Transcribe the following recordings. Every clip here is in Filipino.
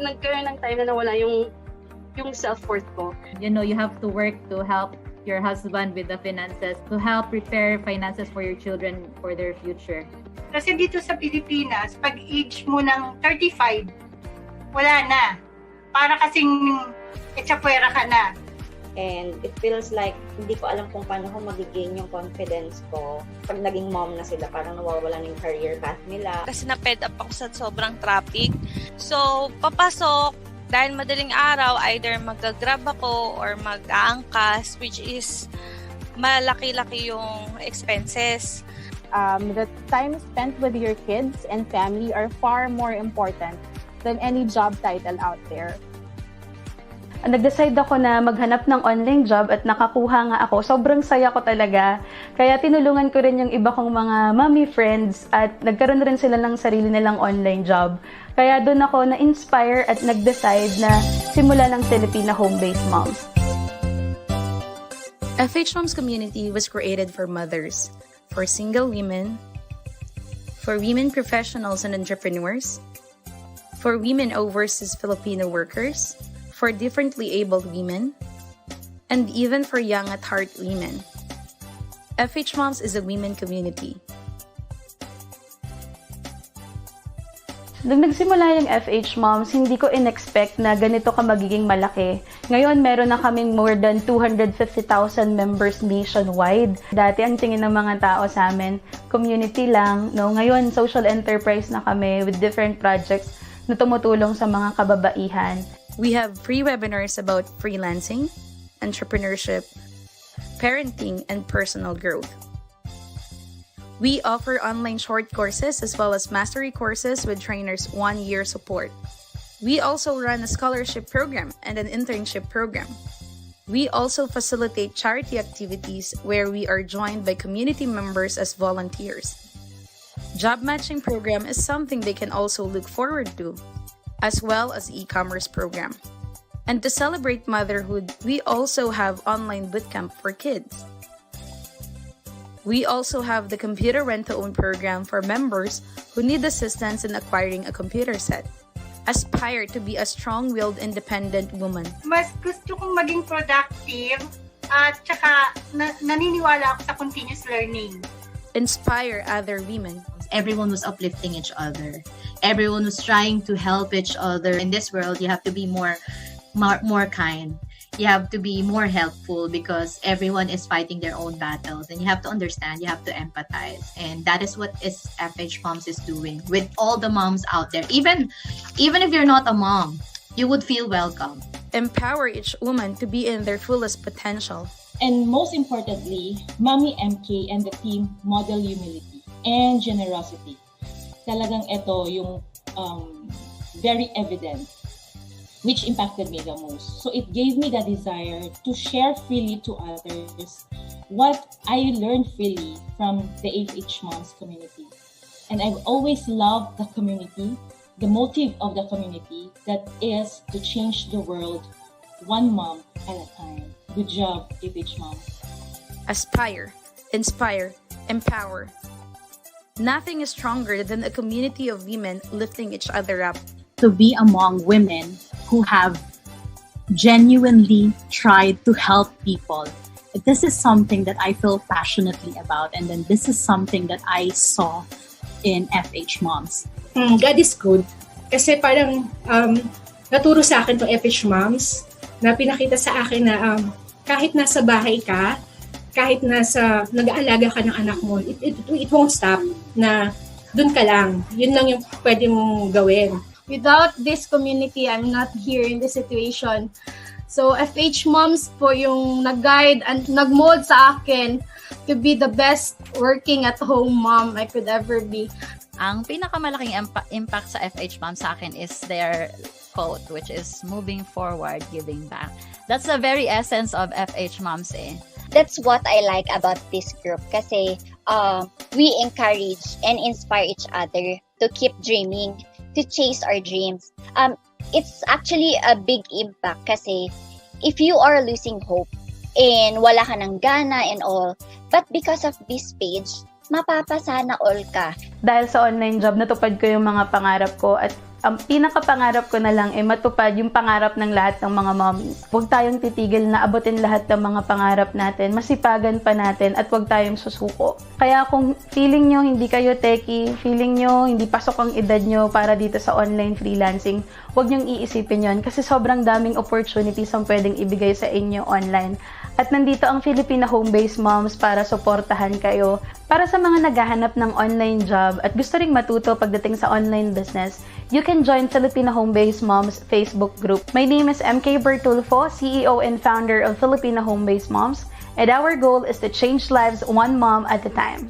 nagkaroon ng time na nawala yung self-worth ko. You know, you have to work to help your husband with the finances, to help prepare finances for your children for their future. Kasi dito sa Pilipinas, pag age mo ng 35, wala na. Para kasing etsapuera ka na. And it feels like hindi ko alam kung paano ko mag-gain yung confidence ko. Pag naging mom na sila, parang nawawala na yung career path nila. Kasi na-fed up ako sa sobrang traffic. So, papasok, dahil madaling araw, either mag-grab ako or mag-aangkas, which is malaki-laki yung expenses. The time spent with your kids and family are far more important than any job title out there. Nag-decide ako na maghanap ng online job at nakakuha nga ako. Sobrang saya ko talaga. Kaya tinulungan ko rin yung iba kong mga mommy friends at nagkaroon rin sila ng sarili nilang online job. Kaya doon ako na-inspire at nag-decide na simula ng Filipina home-based moms. FHMoms community was created for mothers, for single women, for women professionals and entrepreneurs, for women overseas Filipino workers, for differently abled women, and even for young at heart women. FHMoms is a women community. Nung nagsimula yung FHMoms, hindi ko in-expect na ganito ka magiging malaki. Ngayon, meron na kaming more than 250,000 members nationwide. Dati, ang tingin ng mga tao sa amin, community lang. No? Ngayon, social enterprise na kami with different projects na tumutulong sa mga kababaihan. We have free webinars about freelancing, entrepreneurship, parenting, and personal growth. We offer online short courses as well as mastery courses with trainers' 1-year support. We also run a scholarship program and an internship program. We also facilitate charity activities where we are joined by community members as volunteers. Job matching program is something they can also look forward to, as well as e-commerce program. And to celebrate motherhood, we also have online bootcamp for kids. We also have the computer rent-to-own program for members who need assistance in acquiring a computer set. Aspire to be a strong-willed, independent woman. Mas gusto kong maging productive at saka naniniwala ako sa continuous learning. Inspire other women. Everyone was uplifting each other. Everyone was trying to help each other. In this world, you have to be more kind. You have to be more helpful because everyone is fighting their own battles, and you have to understand, you have to empathize. And that is what FHMoms is doing with all the moms out there. Even if you're not a mom, you would feel welcome. Empower each woman to be in their fullest potential. And most importantly, Mommy MK and the team model humility and generosity. Talagang ito yung very evident, which impacted me the most. So it gave me the desire to share freely to others what I learned freely from the FHMoms community. And I've always loved the community, the motive of the community, that is to change the world one mom at a time. Good job, FHMoms. Aspire, inspire, empower. Nothing is stronger than a community of women lifting each other up. To be among women who have genuinely tried to help people. This is something that I feel passionately about, and then this is something that I saw in FHMoms. God is good. Kasi parang naturo sa akin itong FHMoms na pinakita sa akin na kahit nasa bahay ka, kahit nag-aalaga ka ng anak mo, it won't stop na dun ka lang. Yun lang yung pwede mong gawin. Without this community, I'm not here in this situation. So, FHMoms po yung nag-guide and nag-mold sa akin to be the best working at home mom I could ever be. Ang pinakamalaking impact sa FHMoms sa akin is their quote, which is moving forward, giving back. That's the very essence of FHMoms eh. That's what I like about this group kasi we encourage and inspire each other to keep dreaming, to chase our dreams. It's actually a big impact kasi if you are losing hope and wala ka ng gana and all, but because of this page, mapapasana all ka. Dahil sa online job, natupad ko yung mga pangarap ko at Ang pinakapangarap ko na lang ay matupad yung pangarap ng lahat ng mga mommies. Huwag tayong titigil na abutin lahat ng mga pangarap natin, masipagan pa natin at huwag tayong susuko. Kaya kung feeling nyo hindi kayo techie, feeling nyo hindi pasok ang edad nyo para dito sa online freelancing, huwag nyong iisipin yon kasi sobrang daming opportunities ang pwedeng ibigay sa inyo online. At nandito ang Filipina Home-Based Moms para suportahan kayo. Para sa mga naghahanap ng online job at gusto ring matuto pagdating sa online business, you can join Filipina Home-Based Moms Facebook group. My name is MK Bertulfo, CEO and founder of Filipina Home-Based Moms, and our goal is to change lives one mom at a time.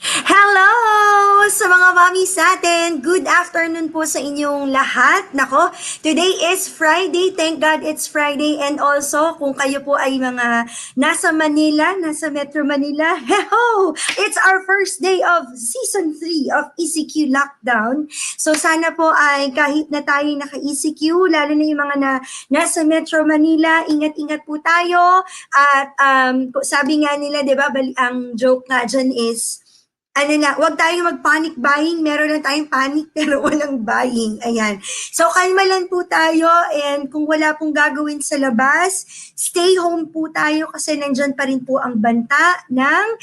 Hello sa mga mommies natin! Good afternoon po sa inyong lahat. Nako, today is Friday. Thank God it's Friday. And also, kung kayo po ay mga nasa Manila, nasa Metro Manila, heho! It's our first day of Season 3 of ECQ Lockdown. So sana po ay kahit na tayo naka-ECQ, lalo na yung mga nasa Metro Manila, ingat-ingat po tayo. At sabi nga nila, di ba, ang joke nga dyan is, huwag tayong mag-panic buying. Meron lang tayong panic pero walang buying. Ayan. So, kalma lang po tayo and kung wala pong gagawin sa labas, stay home po tayo kasi nandyan pa rin po ang banta ng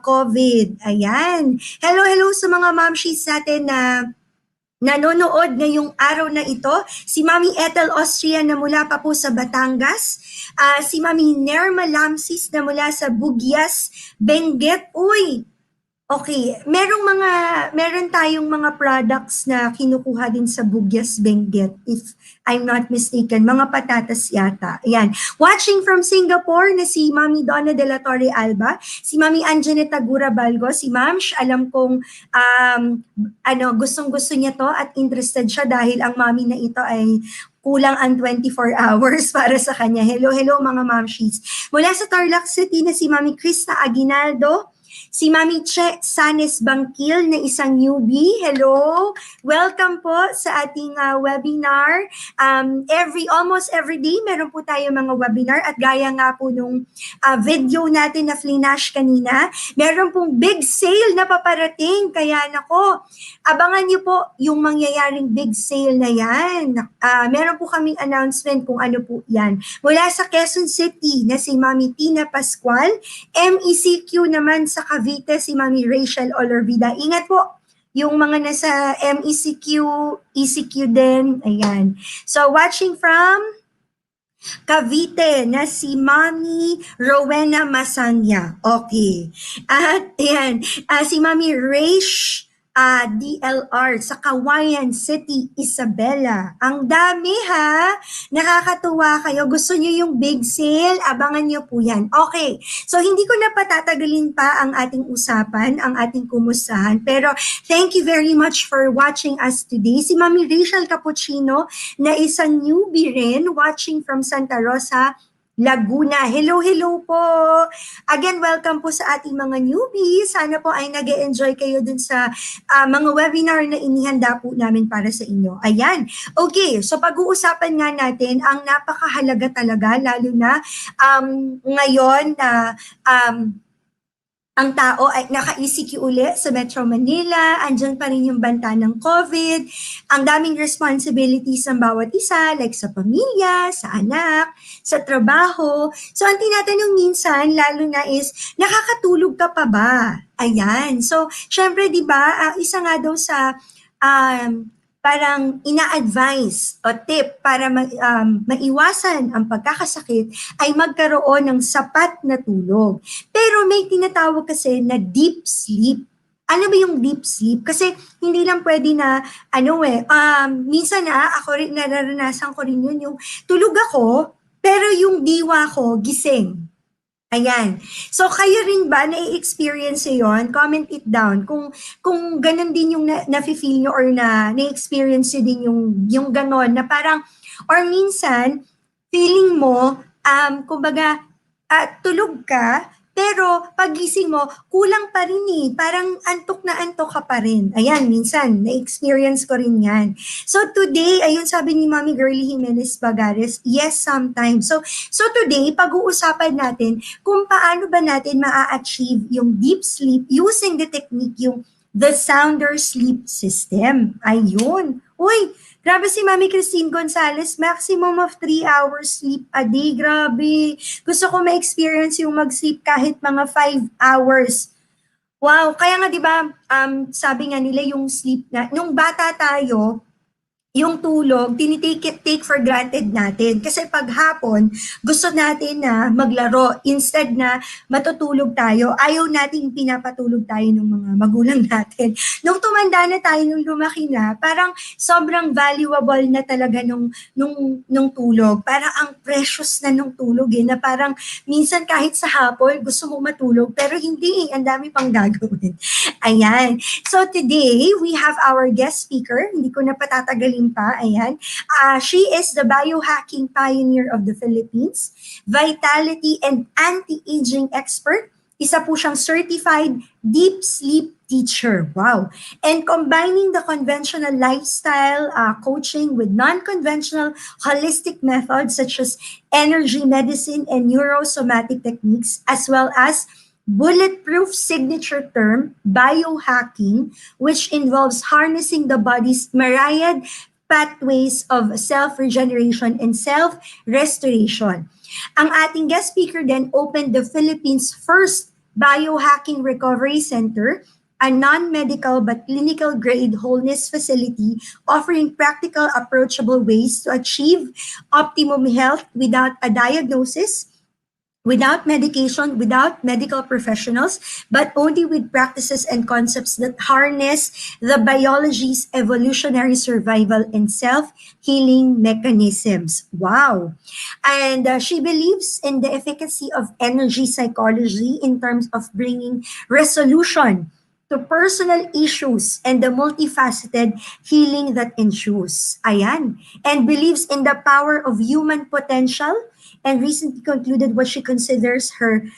COVID. Ayan. Hello sa mga momshies natin na nanonood ngayong araw na ito. Si Mami Ethel Austria na mula pa po sa Batangas. Si Mami Nerma Lamsis na mula sa Bugyas, Benguet. Uy! Okay, meron tayong mga products na kinukuha din sa Bugyas, Benguet, if I'm not mistaken, mga patatas yata. Ayan. Watching from Singapore na si Mami Donna de la Torre Alba, si Mami Anjaneta Gura Balgo, si Mamsh, alam kong gustong-gusto niya to at interested siya dahil ang mami na ito ay kulang ang 24 hours para sa kanya. Hello mga mamshies. Mula sa Tarlac City na si Mami Krista Aguinaldo, si Mami Che Sanes Bangkil na isang newbie. Hello! Welcome po sa ating webinar. Almost every day, meron po tayo mga webinar at gaya nga po nung video natin na flinash kanina, meron pong big sale na paparating. Kaya nako, abangan niyo po yung mangyayaring big sale na yan. Meron po kaming announcement kung ano po yan. Mula sa Quezon City na si Mami Tina Pascual, MECQ naman sa Cavite, si Mami Rachel Olorvida. Ingat po yung mga nasa MECQ, ECQ din. Ayan. So, watching from Cavite na si Mami Rowena Masanya. Okay. At ayan, si Mami Rach DLR sa Kawayan City, Isabela. Ang dami ha! Nakakatuwa kayo. Gusto niyo yung big sale? Abangan niyo po yan. Okay. So, hindi ko na patatagalin pa ang ating usapan, ang ating kumustahan. Pero, thank you very much for watching us today. Si Mami Rachel Cappuccino na isang newbie rin watching from Santa Rosa, Laguna. Hello po. Again, welcome po sa ating mga newbies. Sana po ay nag-enjoy kayo dun sa mga webinar na inihanda po namin para sa inyo. Ayan. Okay, so pag-uusapan nga natin ang napakahalaga talaga, lalo na ngayon na ang tao ay naka-ECQ uli sa Metro Manila, andyan pa rin yung banta ng COVID, ang daming responsibilities ng bawat isa, like sa pamilya, sa anak, sa trabaho. So, ang tinatanong minsan, lalo na is, nakakatulog ka pa ba? Ayan. So, syempre, di ba, isa nga daw sa parang ina-advise o tip para maiwasan ang pagkakasakit ay magkaroon ng sapat na tulog. Pero may tinatawag kasi na deep sleep. Ano ba yung deep sleep? Kasi hindi lang pwede na, minsan ako rin, nararanasan ko rin yun, yung tulog ako, pero yung diwa ko gising. Ayan. So, kayo rin ba na-experience yun? Comment it down. Kung ganun din yung na-feel nyo or na-experience nyo din yung ganon na parang, or minsan, feeling mo, kumbaga, tulog ka, pero pagising mo, kulang pa rin eh. Parang antok na antok ka pa rin. Ayan, minsan, na-experience ko rin yan. So today, ayun sabi ni Mami Girlie Jimenez Bagares, yes, sometimes. So today, pag-uusapan natin kung paano ba natin maa-achieve yung deep sleep using the technique, yung the sounder sleep system. Ayun. Uy, grabe si Mami Christine Gonzalez, maximum of 3 hours sleep a day. Grabe. Gusto ko ma-experience yung mag-sleep kahit mga 5 hours. Wow, kaya nga 'di ba, sabi nga nila yung sleep na nung bata tayo, yung tulog, take for granted natin. Kasi pag hapon, gusto natin na maglaro. Instead na matutulog tayo, ayaw nating pinapatulog tayo ng mga magulang natin. Nung tumanda na tayo, nung lumaki na, parang sobrang valuable na talaga nung tulog. Parang ang precious na nung tulog na parang minsan kahit sa hapon, gusto mo matulog, pero hindi ang dami pang gagawin. Ayan. So today, we have our guest speaker. Hindi ko na patatagalin pa. Ayan. She is the Biohacking Pioneer of the Philippines, Vitality and Anti-Aging Expert. Isa po siyang certified deep sleep teacher. Wow. And combining the conventional lifestyle coaching with non-conventional holistic methods such as energy medicine and neurosomatic techniques, as well as bulletproof signature term, biohacking, which involves harnessing the body's myriad pathways of self-regeneration and self-restoration. Ang ating guest speaker then opened the Philippines' first biohacking recovery center, a non-medical but clinical-grade wholeness facility offering practical, approachable ways to achieve optimum health without a diagnosis, without medication, without medical professionals, but only with practices and concepts that harness the biology's evolutionary survival and self-healing mechanisms. Wow. And she believes in the efficacy of energy psychology in terms of bringing resolution to personal issues and the multifaceted healing that ensues. Ayan. And believes in the power of human potential and recently concluded what she considers her,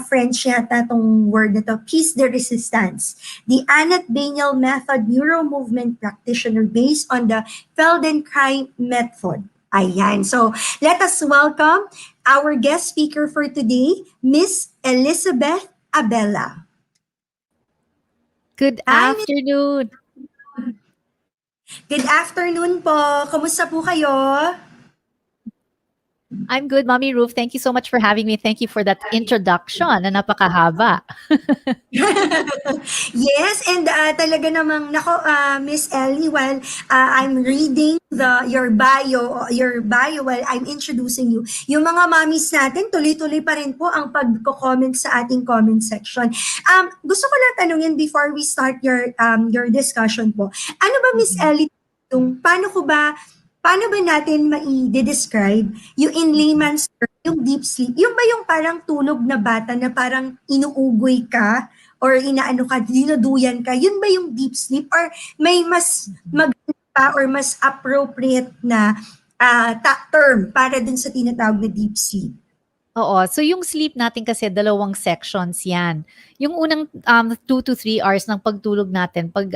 French yata tong word na to, peace de resistance. The Feldenkrais method neuro-movement practitioner based on the Feldenkrais method. Ayan. So, let us welcome our guest speaker for today, Miss Elizabeth Abela. Good afternoon. Good afternoon po. Kamusta po kayo? I'm good, Mommy Ruf. Thank you so much for having me. Thank you for that introduction na napakahaba. Yes, and talaga namang, Miss Ellie, while I'm reading your bio while I'm introducing you, yung mga mommies natin, tuloy-tuloy pa rin po ang pagko-comment sa ating comment section. Gusto ko lang tanungin before we start your discussion po, ano ba, Miss Ellie, paano ba natin mai-describe yung in layman's term, yung deep sleep? Yung ba yung parang tulog na bata na parang inuugoy ka or inaano ka, dinuduyan ka? Yun ba yung deep sleep? Or may mas maganda pa or mas appropriate na term para dun sa tinatawag na deep sleep? Oo. So yung sleep natin kasi dalawang sections yan. Yung unang 2 to 3 hours ng pagtulog natin, pag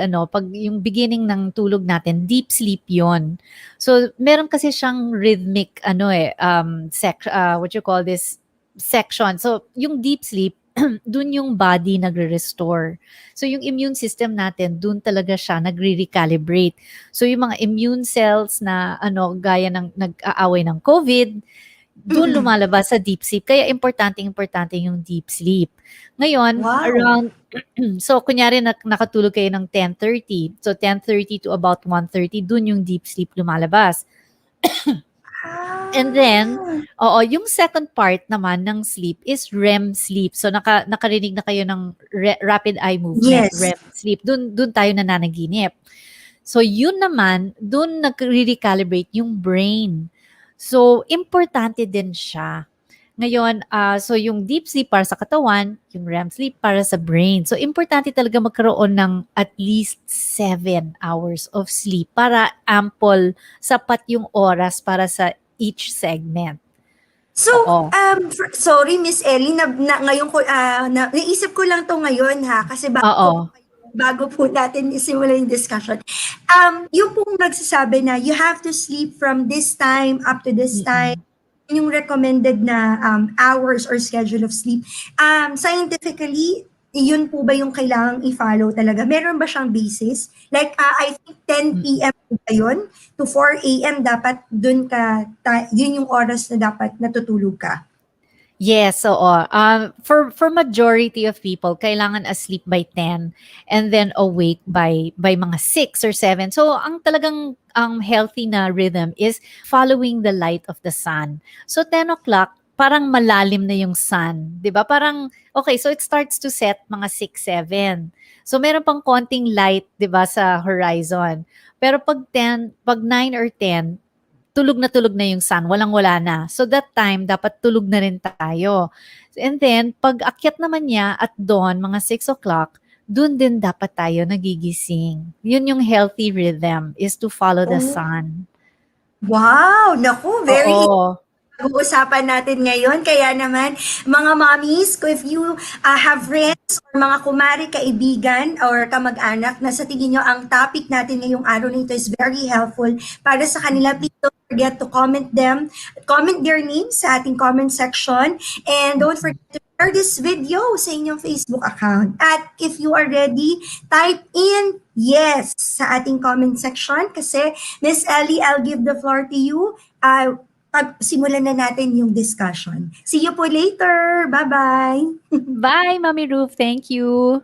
yung beginning ng tulog natin, deep sleep yon. So meron kasi siyang rhythmic what you call this section. So yung deep sleep, dun yung body nagre-restore. So yung immune system natin, dun talaga siya nagre-recalibrate. So yung mga immune cells na gaya ng nag-aaway ng COVID, doon lumalabas sa deep sleep. Kaya importante yung deep sleep. Ngayon, around, so kunyari nakatulog kayo ng 10:30. So 10:30 to about 1:30, doon yung deep sleep lumalabas. And then, yung second part naman ng sleep is REM sleep. So nakarinig na kayo ng rapid eye movement, Yes. REM sleep. Doon tayo nananaginip. So yun naman, doon nag-recalibrate yung brain. So, importante din siya. Ngayon, so yung deep sleep para sa katawan, yung REM sleep para sa brain. So, importante talaga magkaroon ng at least 7 hours of sleep para ample, sapat yung oras para sa each segment. So, Oo. sorry Miss Ellie, ngayon ko, naisip ko lang to ngayon ha, kasi Oo. bago po natin isimula yung discussion. Yung pong nagsasabi na you have to sleep from this time up to this time, yung recommended na hours or schedule of sleep. Scientifically, yun po ba yung kailangang i-follow talaga? Meron ba siyang basis? Like, I think 10 p.m. po ba yun? To 4 a.m. dapat dun yun yung oras na dapat natutulog ka. Yes, oo. For majority of people, kailangan asleep by 10 and then awake by mga 6 or 7. So, ang talagang healthy na rhythm is following the light of the sun. So, 10 o'clock, parang malalim na yung sun. 'Di ba? Parang, okay, so it starts to set mga 6, 7. So, meron pang konting light, 'di ba, sa horizon. Pero pag 9 or 10, tulog na yung sun, walang-wala na. So that time, dapat tulog na rin tayo. And then, pag akyat naman niya at dawn, mga 6 o'clock, dun din dapat tayo nagigising. Yun yung healthy rhythm, is to follow the sun. Wow! Naku, very Oo. pag-uusapan natin ngayon. Kaya naman, mga mommies, if you have friends or mga kumari, kaibigan, or kamag-anak na sa tingin nyo ang topic natin ngayong araw na ito is very helpful para sa kanila, please don't forget to comment their names sa ating comment section, and don't forget to share this video sa inyong Facebook account. At if you are ready, type in yes sa ating comment section kasi Miss Ellie, I'll give the floor to you. Simulan na natin yung discussion. See you po later. Bye-bye. Bye, Mommy Ruf. Thank you.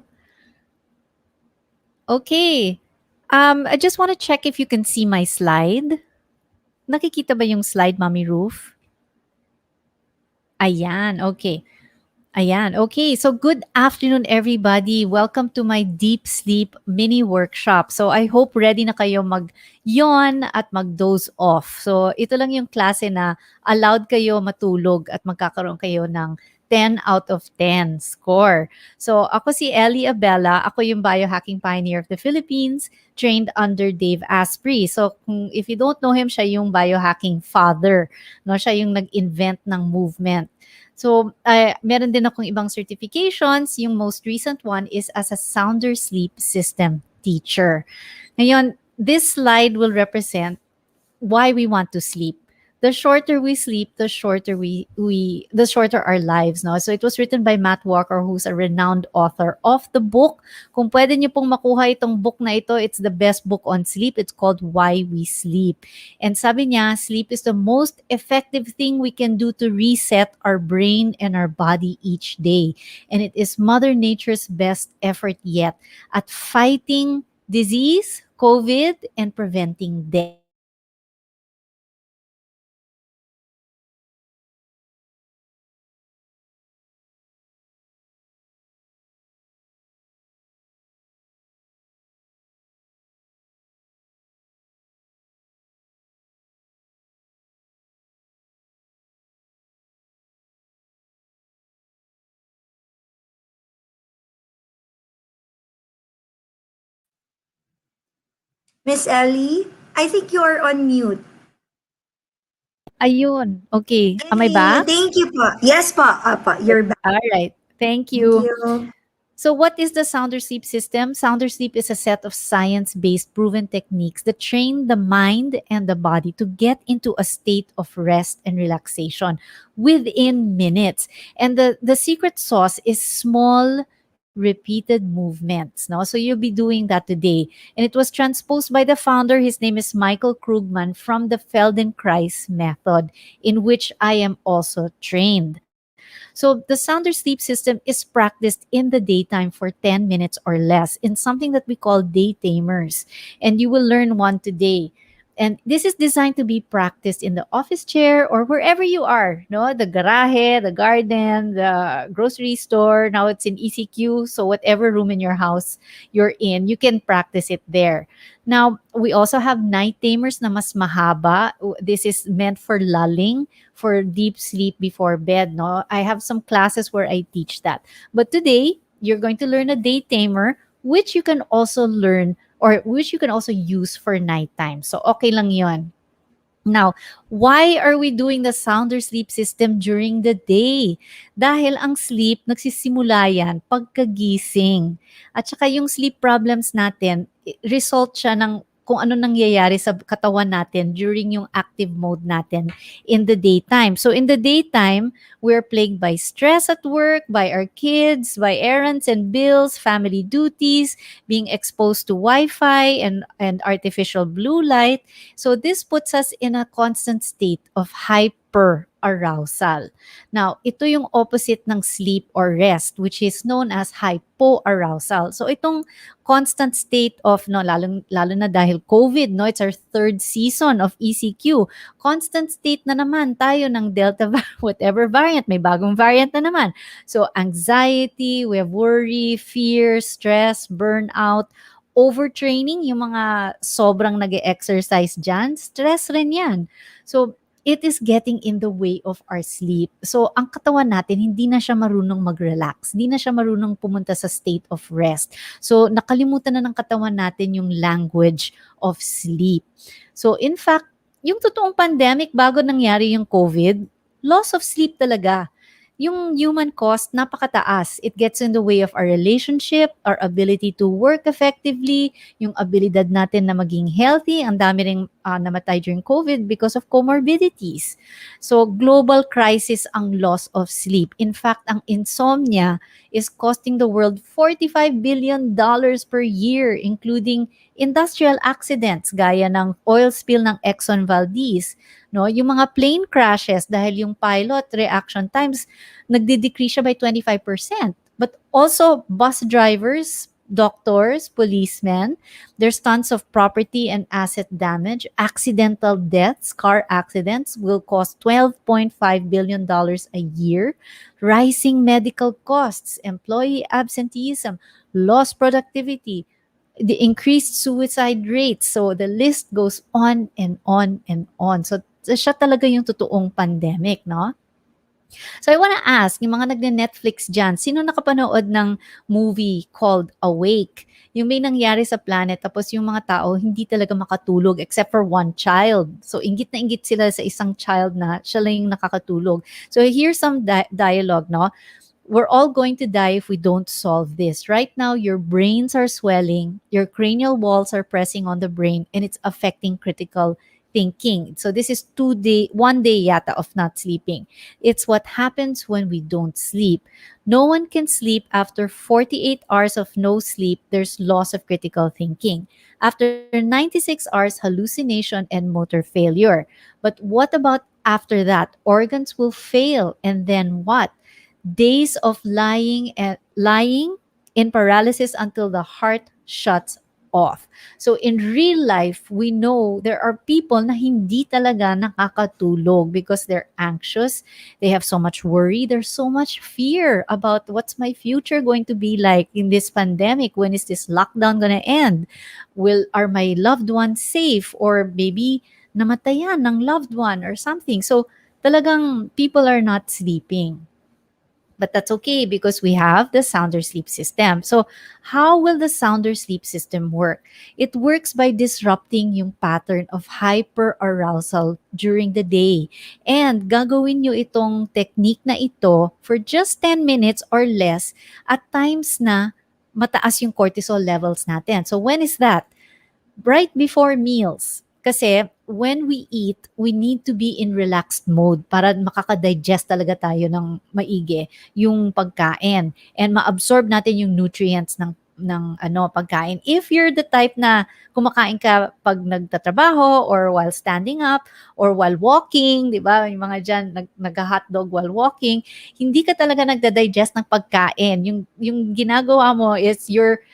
Okay. I just want to check if you can see my slide. Nakikita ba yung slide, Mommy Ruf? Ayan, okay. Ayan, okay. So good afternoon, everybody. Welcome to my deep sleep mini workshop. So I hope ready na kayo mag-yawn at mag-doze off. So ito lang yung klase na allowed kayo matulog at magkakaroon kayo ng 10 out of 10 score. So ako si Abela. Ako yung Biohacking Pioneer of the Philippines, trained under Dave Asprey. So if you don't know him, siya yung biohacking father. No? Siya yung nag-invent ng movement. So, meron din akong ibang certifications. Yung most recent one is as a sounder sleep system teacher. Ngayon, this slide will represent why we want to sleep. The shorter we sleep, the shorter the shorter our lives, no? So it was written by Matt Walker, who's a renowned author of the book. Kung pwede niyo pong makuha itong book na ito, it's the best book on sleep. It's called Why We Sleep. And sabi niya, sleep is the most effective thing we can do to reset our brain and our body each day. And it is Mother Nature's best effort yet at fighting disease, COVID, and preventing death. Miss Ellie, I think you're on mute. Ayun. Okay. Am I back? Thank you po. Yes po. You're back. All right. Thank you. Thank you. So what is the Sounder Sleep System? Sounder Sleep is a set of science-based proven techniques that train the mind and the body to get into a state of rest and relaxation within minutes. And the secret sauce is small repeated movements. No? So you'll be doing that today. And it was transposed by the founder. His name is Michael Krugman from the Feldenkrais method, in which I am also trained. So the sounder sleep system is practiced in the daytime for 10 minutes or less in something that we call day tamers. And you will learn one today. And this is designed to be practiced in the office chair or wherever you are, no? The garahe, the garden, the grocery store. Now it's in ECQ. So whatever room in your house you're in, you can practice it there. Now, we also have night tamers na mas mahaba. This is meant for lulling, for deep sleep before bed, no? I have some classes where I teach that. But today, you're going to learn a day tamer, which you can also learn or which you can also use for nighttime. So, okay lang yon. Now, why are we doing the sounder sleep system during the day? Dahil ang sleep, nagsisimula yan pagkagising. At saka yung sleep problems natin, result siya ng kung ano nangyayari sa katawan natin during yung active mode natin in the daytime. So in the daytime, we're plagued by stress at work, by our kids, by errands and bills, family duties, being exposed to Wi-Fi and artificial blue light. So this puts us in a constant state of hyper arousal. Now, ito yung opposite ng sleep or rest, which is known as hypoarousal. So itong constant state of, no, lalo na dahil COVID, no, it's our third season of ECQ. Constant state na naman tayo ng Delta, whatever variant, may bagong variant na naman. So anxiety, we have worry, fear, stress, burnout, overtraining, yung mga sobrang nag-exercise dyan, stress rin yan. So, it is getting in the way of our sleep. So, ang katawan natin, hindi na siya marunong mag-relax. Hindi na siya marunong pumunta sa state of rest. So, nakalimutan na ng katawan natin yung language of sleep. So, in fact, yung totoong pandemic, bago nangyari yung COVID, loss of sleep talaga. Yung human cost, napakataas. It gets in the way of our relationship, our ability to work effectively, yung abilidad natin na maging healthy. Ang dami ring namatay during COVID because of comorbidities. So, global crisis ang loss of sleep. In fact, ang insomnia is costing the world $45 billion per year, including industrial accidents gaya ng oil spill ng Exxon Valdez, no? Yung mga plane crashes dahil yung pilot reaction times nagde-decrease siya by 25%. But also bus drivers, doctors, policemen, there's tons of property and asset damage. Accidental deaths, car accidents will cost $12.5 billion a year. Rising medical costs, employee absenteeism, lost productivity, the increased suicide rates. So the list goes on and on and on. So siya talaga yung totoong pandemic, no? So I wanna ask, yung mga nagne-Netflix dyan, sino nakapanood ng movie called Awake? Yung may nangyari sa planet, tapos yung mga tao hindi talaga makatulog except for one child. So inggit na inggit sila sa isang child na siya lang yung nakakatulog. So here's some dialogue, no? We're all going to die if we don't solve this. Right now, your brains are swelling, your cranial walls are pressing on the brain, and it's affecting critical thinking. So this is 1 day yata of not sleeping. It's what happens when we don't sleep. No one can sleep after 48 hours of no sleep. There's loss of critical thinking. After 96 hours, hallucination and motor failure. But what about after that? Organs will fail, and then what? Days of lying in paralysis until the heart shuts off. So in real life, we know there are people na hindi talaga nakakatulog because they're anxious, they have so much worry, there's so much fear about what's my future going to be like in this pandemic. When is this lockdown gonna end? Are my loved ones safe? Or maybe namatayan ng loved one or something. So talagang people are not sleeping. But that's okay because we have the sounder sleep system. So how will the sounder sleep system work? It works by disrupting yung pattern of hyperarousal during the day. And gagawin nyo itong technique na ito for just 10 minutes or less at times na mataas yung cortisol levels natin. So when is that? Right before meals. Kasi when we eat, we need to be in relaxed mode para makaka-digest talaga tayo ng maigi yung pagkain and ma-absorb natin yung nutrients ng pagkain. If you're the type na kumakain ka pag nagtatrabaho or while standing up or while walking, di ba? Yung mga dyan, nag-hotdog while walking, hindi ka talaga nagda-digest ng pagkain. Yung ginagawa mo is you're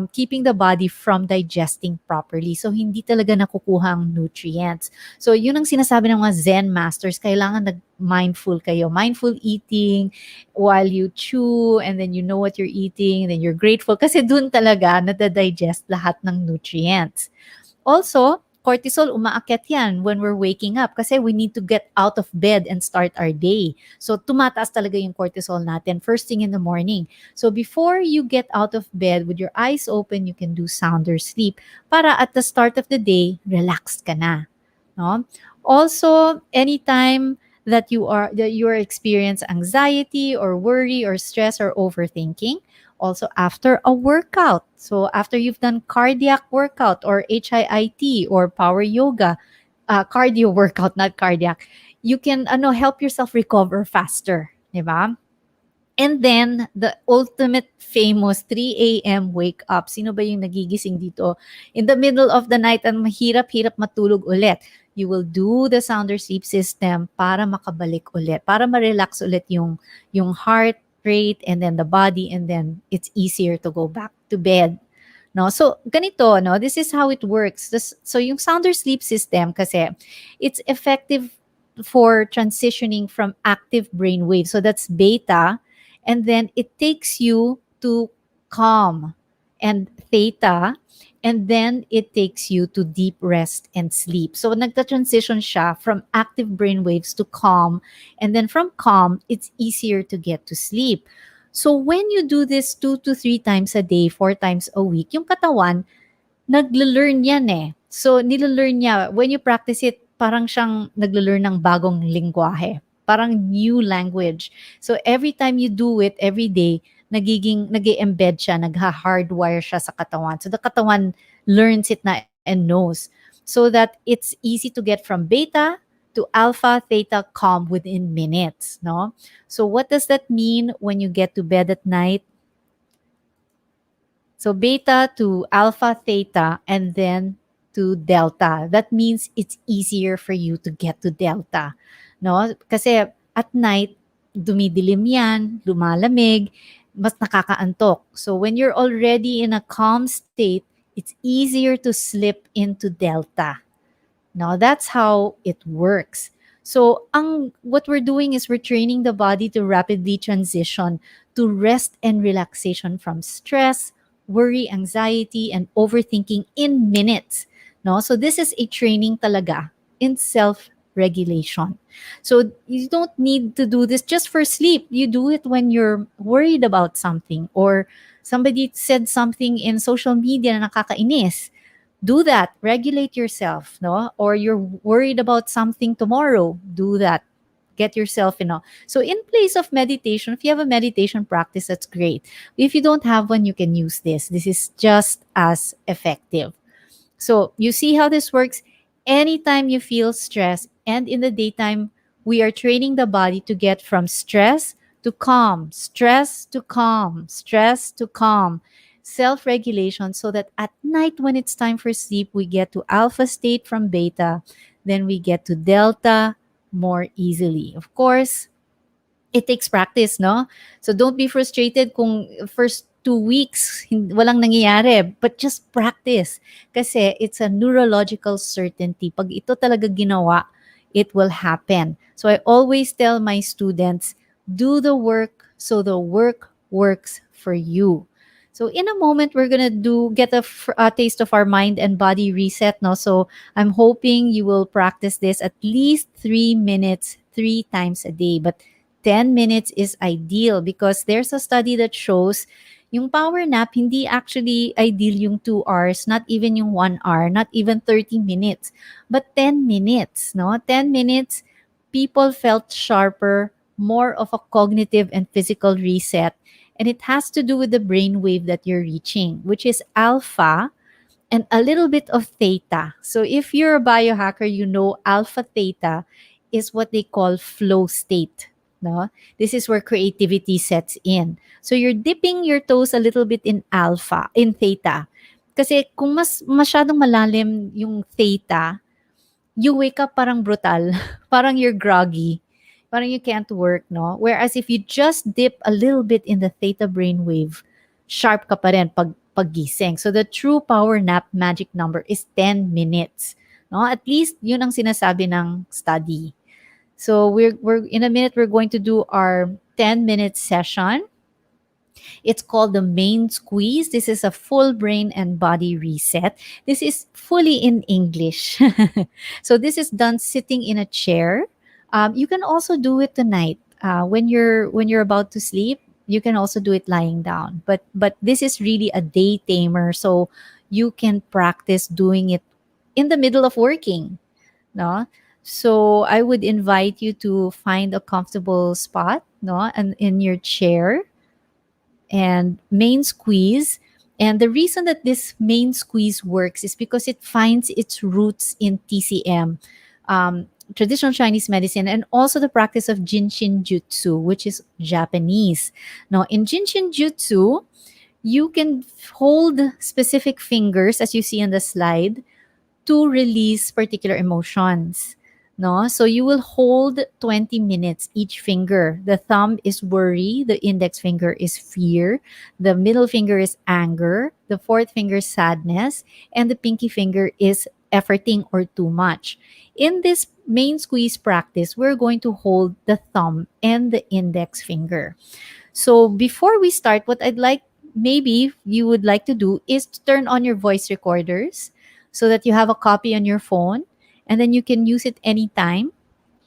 keeping the body from digesting properly. So, hindi talaga nakukuha ang nutrients. So, yun ang sinasabi ng mga Zen masters, kailangan mindful kayo. Mindful eating while you chew and then you know what you're eating and then you're grateful kasi dun talaga nadadigest lahat ng nutrients. Also, cortisol, umaakyat yan when we're waking up kasi we need to get out of bed and start our day. So, tumataas talaga yung cortisol natin first thing in the morning. So, before you get out of bed with your eyes open, you can do sounder sleep para at the start of the day, relaxed ka na. no? Also, anytime that you are experience anxiety or worry or stress or overthinking, also after a workout. So after you've done cardiac workout or HIIT or power yoga, cardio workout, not cardiac, you can help yourself recover faster, di ba? And then, the ultimate famous 3 a.m. wake up. Sino ba yung nagigising dito? In the middle of the night, and mahirap-hirap matulog ulit. You will do the sounder sleep system para makabalik ulit. Para ma-relax ulit yung heart rate and then the body, and then it's easier to go back to bed. No? So, ganito, no? This is how it works. So, yung sounder sleep system kasi, it's effective for transitioning from active brain waves. So, that's beta. And then it takes you to calm and theta, and then it takes you to deep rest and sleep. So nagta-transition siya from active brain waves to calm, and then from calm, it's easier to get to sleep. So when you do this 2 to 3 times a day, 4 times a week, yung katawan, nagle-learn yan eh. So nile-learn niya, when you practice it, parang siyang nagle-learn ng bagong lingwahe. Parang new language. So every time you do it every day, nag-embed siya, nagha-hardwire siya sa katawan. So the katawan learns it na and knows. So that it's easy to get from beta to alpha, theta, calm within minutes. No? So what does that mean when you get to bed at night? So beta to alpha, theta, and then to delta. That means it's easier for you to get to delta. No? Kasi at night, dumidilim yan, lumalamig, mas nakakaantok. So when you're already in a calm state, it's easier to slip into delta. Now, that's how it works. So what we're doing is we're training the body to rapidly transition to rest and relaxation from stress, worry, anxiety, and overthinking in minutes. No? So this is a training talaga in self-regulation. So you don't need to do this just for sleep. You do it when you're worried about something or somebody said something in social media na nakakainis. Do that. Regulate yourself, no? Or you're worried about something tomorrow. Do that. Get yourself, So in place of meditation, if you have a meditation practice, that's great. If you don't have one, you can use this. This is just as effective. So you see how this works? Anytime you feel stress, and in the daytime, we are training the body to get from stress to calm, stress to calm, stress to calm, self-regulation, so that at night when it's time for sleep, we get to alpha state from beta, then we get to delta more easily. Of course, it takes practice, no? So don't be frustrated kung first 2 weeks walang nangyayari, but just practice. Kasi it's a neurological certainty. Pag ito talaga ginawa, it will happen. So I always tell my students, do the work so the work works for you. So in a moment, we're gonna get a taste of our mind and body reset. No, so I'm hoping you will practice this at least 3 minutes, 3 times a day. But 10 minutes is ideal because there's a study that shows yung power nap, hindi actually ideal yung 2 hours, not even yung 1 hour, not even 30 minutes, but 10 minutes, no? 10 minutes, people felt sharper, more of a cognitive and physical reset. And it has to do with the brain wave that you're reaching, which is alpha and a little bit of theta. So if you're a biohacker, you know alpha theta is what they call flow state. No? This is where creativity sets in. So you're dipping your toes a little bit in alpha, in theta. Kasi kung masyadong malalim yung theta, you wake up parang brutal, parang you're groggy, parang you can't work, no? Whereas if you just dip a little bit in the theta brainwave, sharp ka pa rin paggising. So the true power nap magic number is 10 minutes. No? At least yun ang sinasabi ng study. So we're in a minute, we're going to do our 10-minute session. It's called the main squeeze. This is a full brain and body reset. This is fully in English. So this is done sitting in a chair. You can also do it tonight when you're about to sleep. You can also do it lying down. But this is really a day tamer, so you can practice doing it in the middle of working. no? So I would invite you to find a comfortable spot, no, and in your chair, and main squeeze. And the reason that this main squeeze works is because it finds its roots in TCM, traditional Chinese medicine, and also the practice of Jinshin Jutsu, which is Japanese. Now, in Jinshin Jutsu, you can hold specific fingers, as you see on the slide, to release particular emotions. No? So you will hold 20 minutes each finger. The thumb is worry, the index finger is fear, the middle finger is anger, the fourth finger is sadness, and the pinky finger is efforting or too much. In this main squeeze practice, we're going to hold the thumb and the index finger. So before we start, what I'd like maybe you would like to do is to turn on your voice recorders so that you have a copy on your phone, and then you can use it anytime,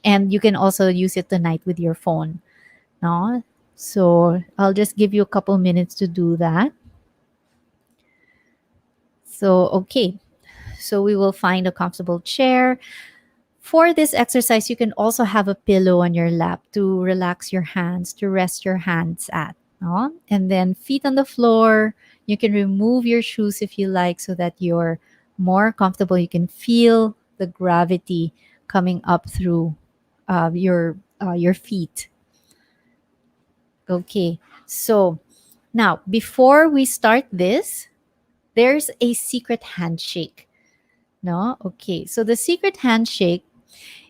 and you can also use it tonight with your phone. No? So I'll just give you a couple minutes to do that. So, okay. So we will find a comfortable chair. For this exercise, you can also have a pillow on your lap to relax your hands, to rest your hands at. No? And then feet on the floor. You can remove your shoes if you like so that you're more comfortable. You can feel the gravity coming up through your feet. Okay. So now, before we start this, there's a secret handshake. No? Okay. So the secret handshake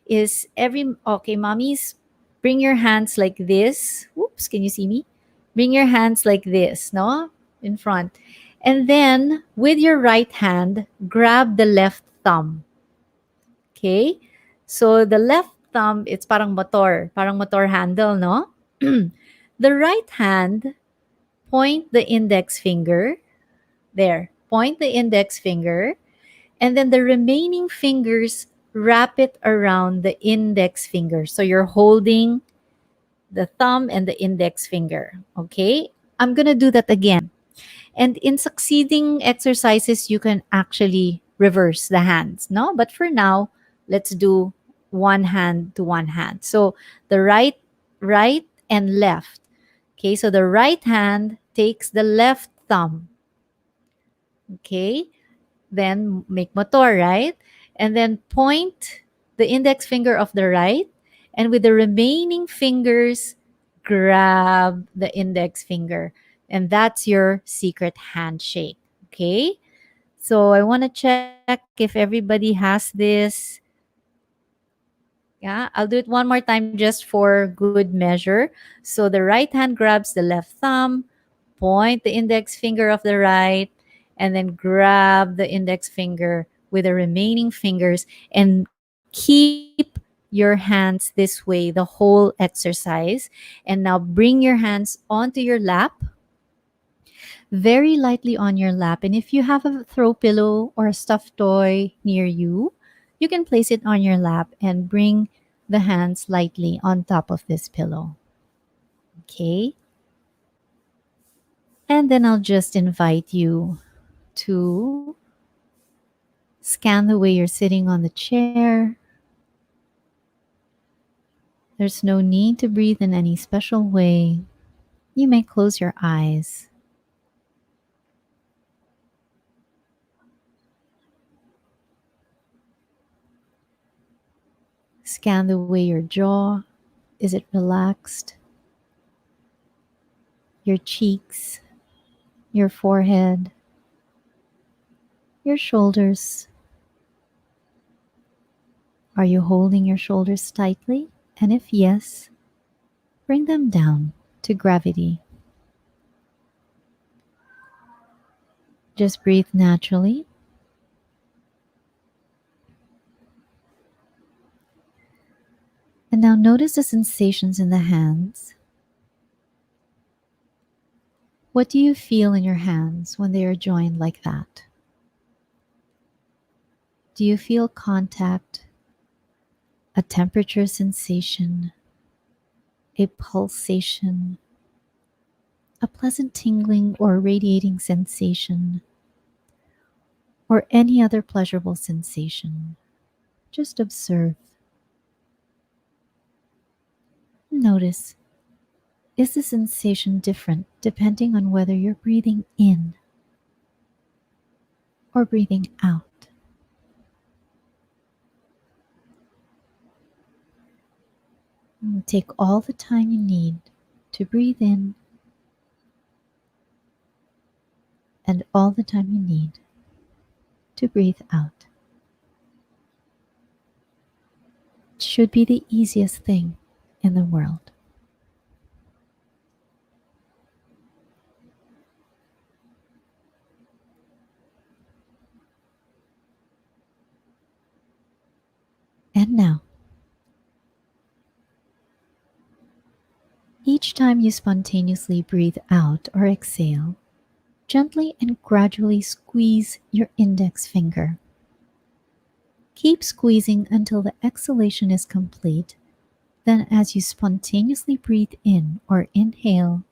is okay, mommies, bring your hands like this. Oops, can you see me? Bring your hands like this, no? In front. And then with your right hand, grab the left thumb. Okay? So the left thumb, it's parang motor handle, no? The right hand, point the index finger. There. Point the index finger. And then the remaining fingers, wrap it around the index finger. So you're holding the thumb and the index finger. Okay? I'm going to do that again. And in succeeding exercises, you can actually reverse the hands, no? But for now, let's do one hand to one hand. So the right, and left. Okay? So the right hand takes the left thumb. Okay? Then make motor, right? And then point the index finger of the right, and with the remaining fingers, grab the index finger. And that's your secret handshake. Okay? So I want to check if everybody has this. Yeah, I'll do it one more time just for good measure. So the right hand grabs the left thumb, point the index finger of the right, and then grab the index finger with the remaining fingers, and keep your hands this way the whole exercise. And now bring your hands onto your lap, very lightly on your lap. And if you have a throw pillow or a stuffed toy near you, you can place it on your lap and bring the hands lightly on top of this pillow. Okay? And then I'll just invite you to scan the way you're sitting on the chair. There's no need to breathe in any special way. You may close your eyes. Scan the way your jaw, is it relaxed? Your cheeks, your forehead, your shoulders. Are you holding your shoulders tightly? And if yes, bring them down to gravity. Just breathe naturally. And now notice the sensations in the hands. What do you feel in your hands when they are joined like that? Do you feel contact, a temperature sensation, a pulsation, a pleasant tingling or radiating sensation, or any other pleasurable sensation? Just observe. Notice, is the sensation different depending on whether you're breathing in or breathing out? And take all the time you need to breathe in and all the time you need to breathe out. It should be the easiest thing in the world. And now, each time you spontaneously breathe out or exhale, gently and gradually squeeze your index finger. Keep squeezing until the exhalation is complete. Then, as you spontaneously breathe in or inhale,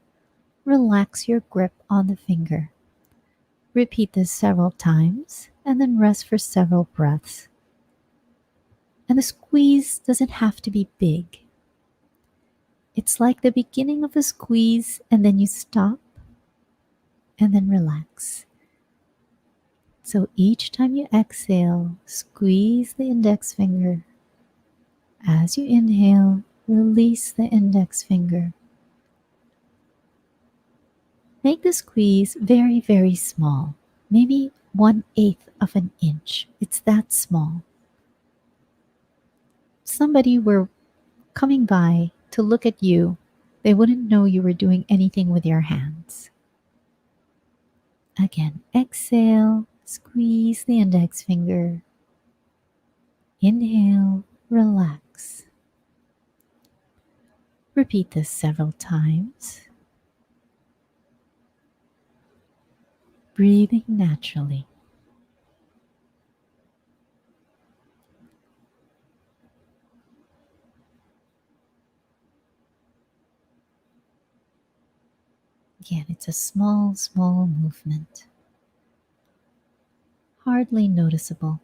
relax your grip on the finger. Repeat this several times and then rest for several breaths. And the squeeze doesn't have to be big. It's like the beginning of a squeeze, and then you stop and then relax. So each time you exhale, squeeze the index finger. As you inhale, release the index finger. Make the squeeze very, very small, maybe 1/8 of an inch. It's that small. If somebody were coming by to look at you, they wouldn't know you were doing anything with your hands. Again, exhale, squeeze the index finger. Inhale, relax. Repeat this several times. Breathing naturally. Again, it's a small, small movement. Hardly noticeable.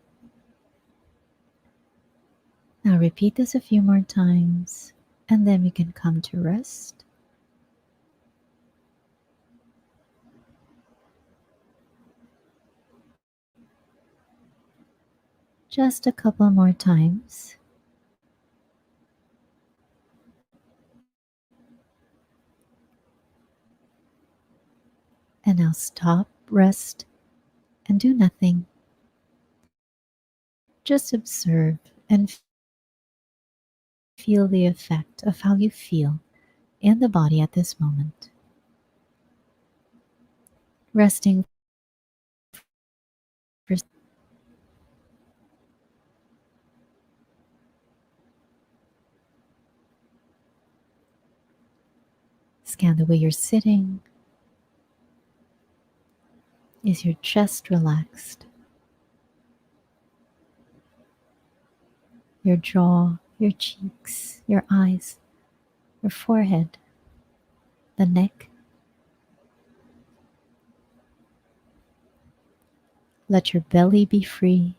Now repeat this a few more times, and then we can come to rest. Just a couple more times. And now stop, rest, and do nothing. Just observe and feel the effect of how you feel in the body at this moment. Resting for scan the way you're sitting. Is your chest relaxed? Your jaw, your cheeks, your eyes, your forehead, the neck. Let your belly be free.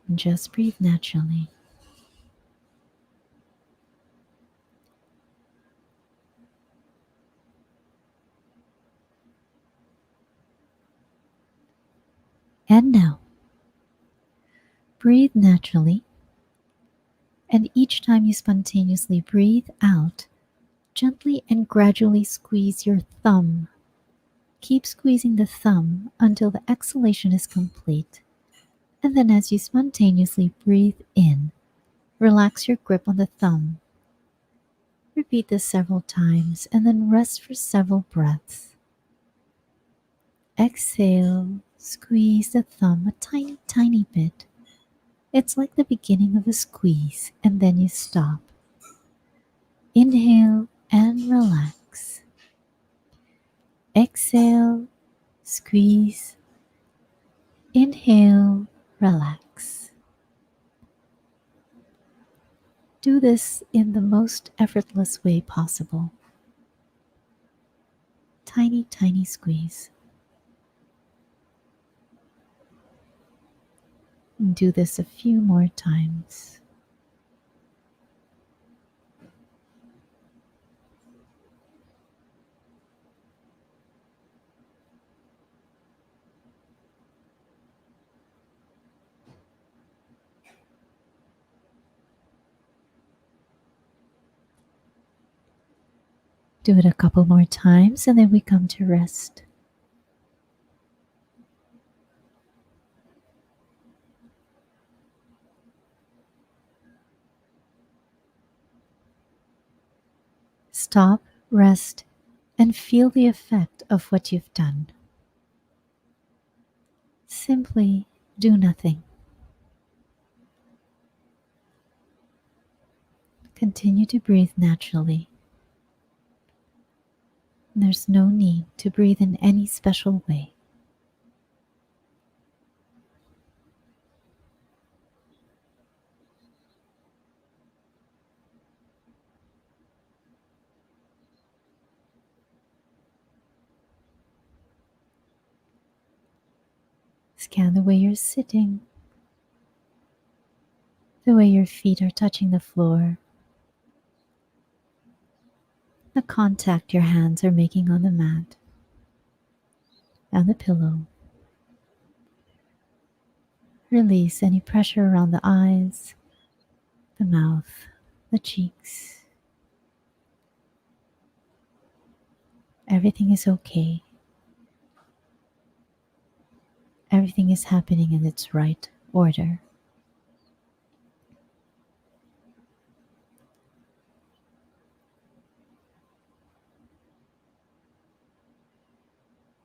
And just breathe naturally. And now, breathe naturally. And each time you spontaneously breathe out, gently and gradually squeeze your thumb. Keep squeezing the thumb until the exhalation is complete. And then as you spontaneously breathe in, relax your grip on the thumb. Repeat this several times and then rest for several breaths. Exhale, squeeze the thumb a tiny, tiny bit. It's like the beginning of a squeeze, and then you stop. Inhale and relax. Exhale, squeeze. Inhale, relax. Do this in the most effortless way possible. Tiny, tiny squeeze. Do this a few more times. Do it a couple more times and then we come to rest. Stop, rest, and feel the effect of what you've done. Simply do nothing. Continue to breathe naturally. There's no need to breathe in any special way. Scan the way you're sitting, the way your feet are touching the floor, the contact your hands are making on the mat, and the pillow. Release any pressure around the eyes, the mouth, the cheeks. Everything is okay. Everything is happening in its right order.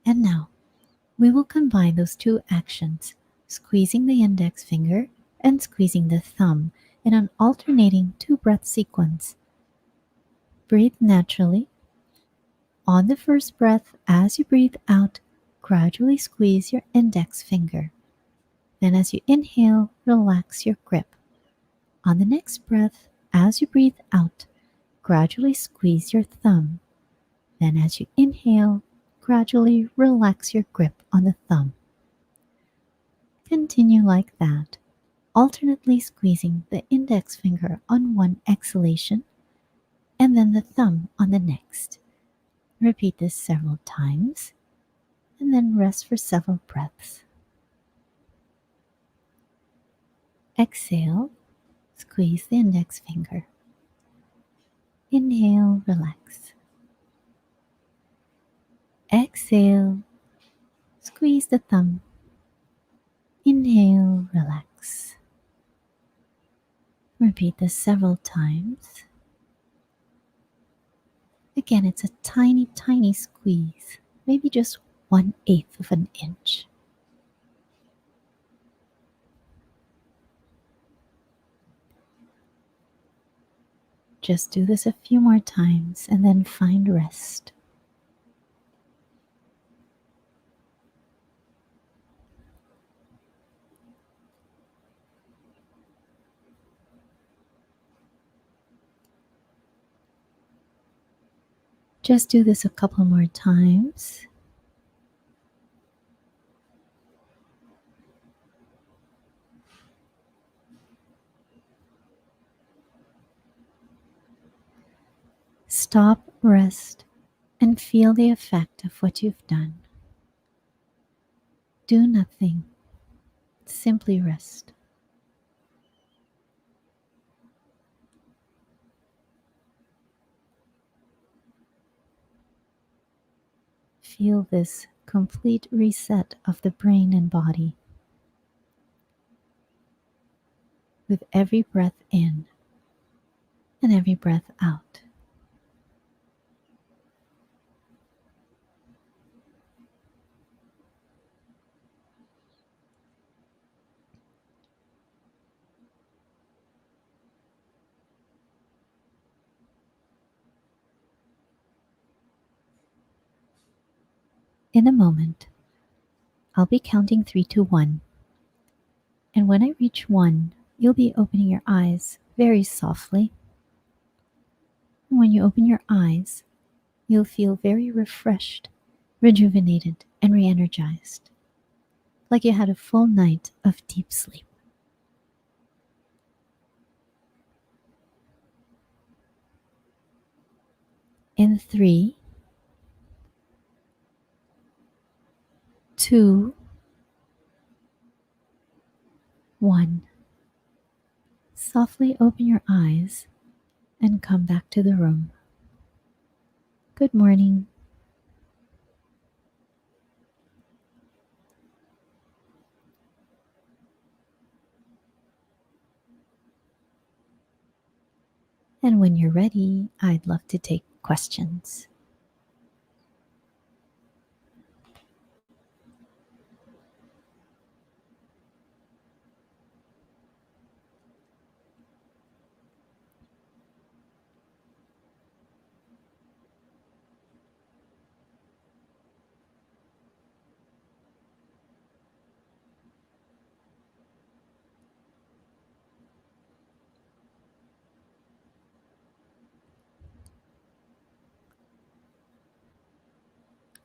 And now, we will combine those two actions, squeezing the index finger and squeezing the thumb in an alternating 2-breath sequence. Breathe naturally. On the first breath, as you breathe out, gradually squeeze your index finger. Then as you inhale, relax your grip. On the next breath, as you breathe out, gradually squeeze your thumb. Then as you inhale, gradually relax your grip on the thumb. Continue like that, alternately squeezing the index finger on one exhalation and then the thumb on the next. Repeat this several times and then rest for several breaths. Exhale, squeeze the index finger. Inhale, relax. Exhale, squeeze the thumb. Inhale, relax. Repeat this several times. Again, it's a tiny, tiny squeeze, maybe just 1/8 of an inch. Just do this a few more times and then find rest. Just do this a couple more times. Stop, rest, and feel the effect of what you've done. Do nothing. Simply rest. Feel this complete reset of the brain and body. With every breath in and every breath out. In a moment, I'll be counting 3 to 1. And when I reach 1, you'll be opening your eyes very softly. And when you open your eyes, you'll feel very refreshed, rejuvenated, and re-energized, like you had a full night of deep sleep. And 3, 2, 1. Softly open your eyes and come back to the room. Good morning. And when you're ready, I'd love to take questions.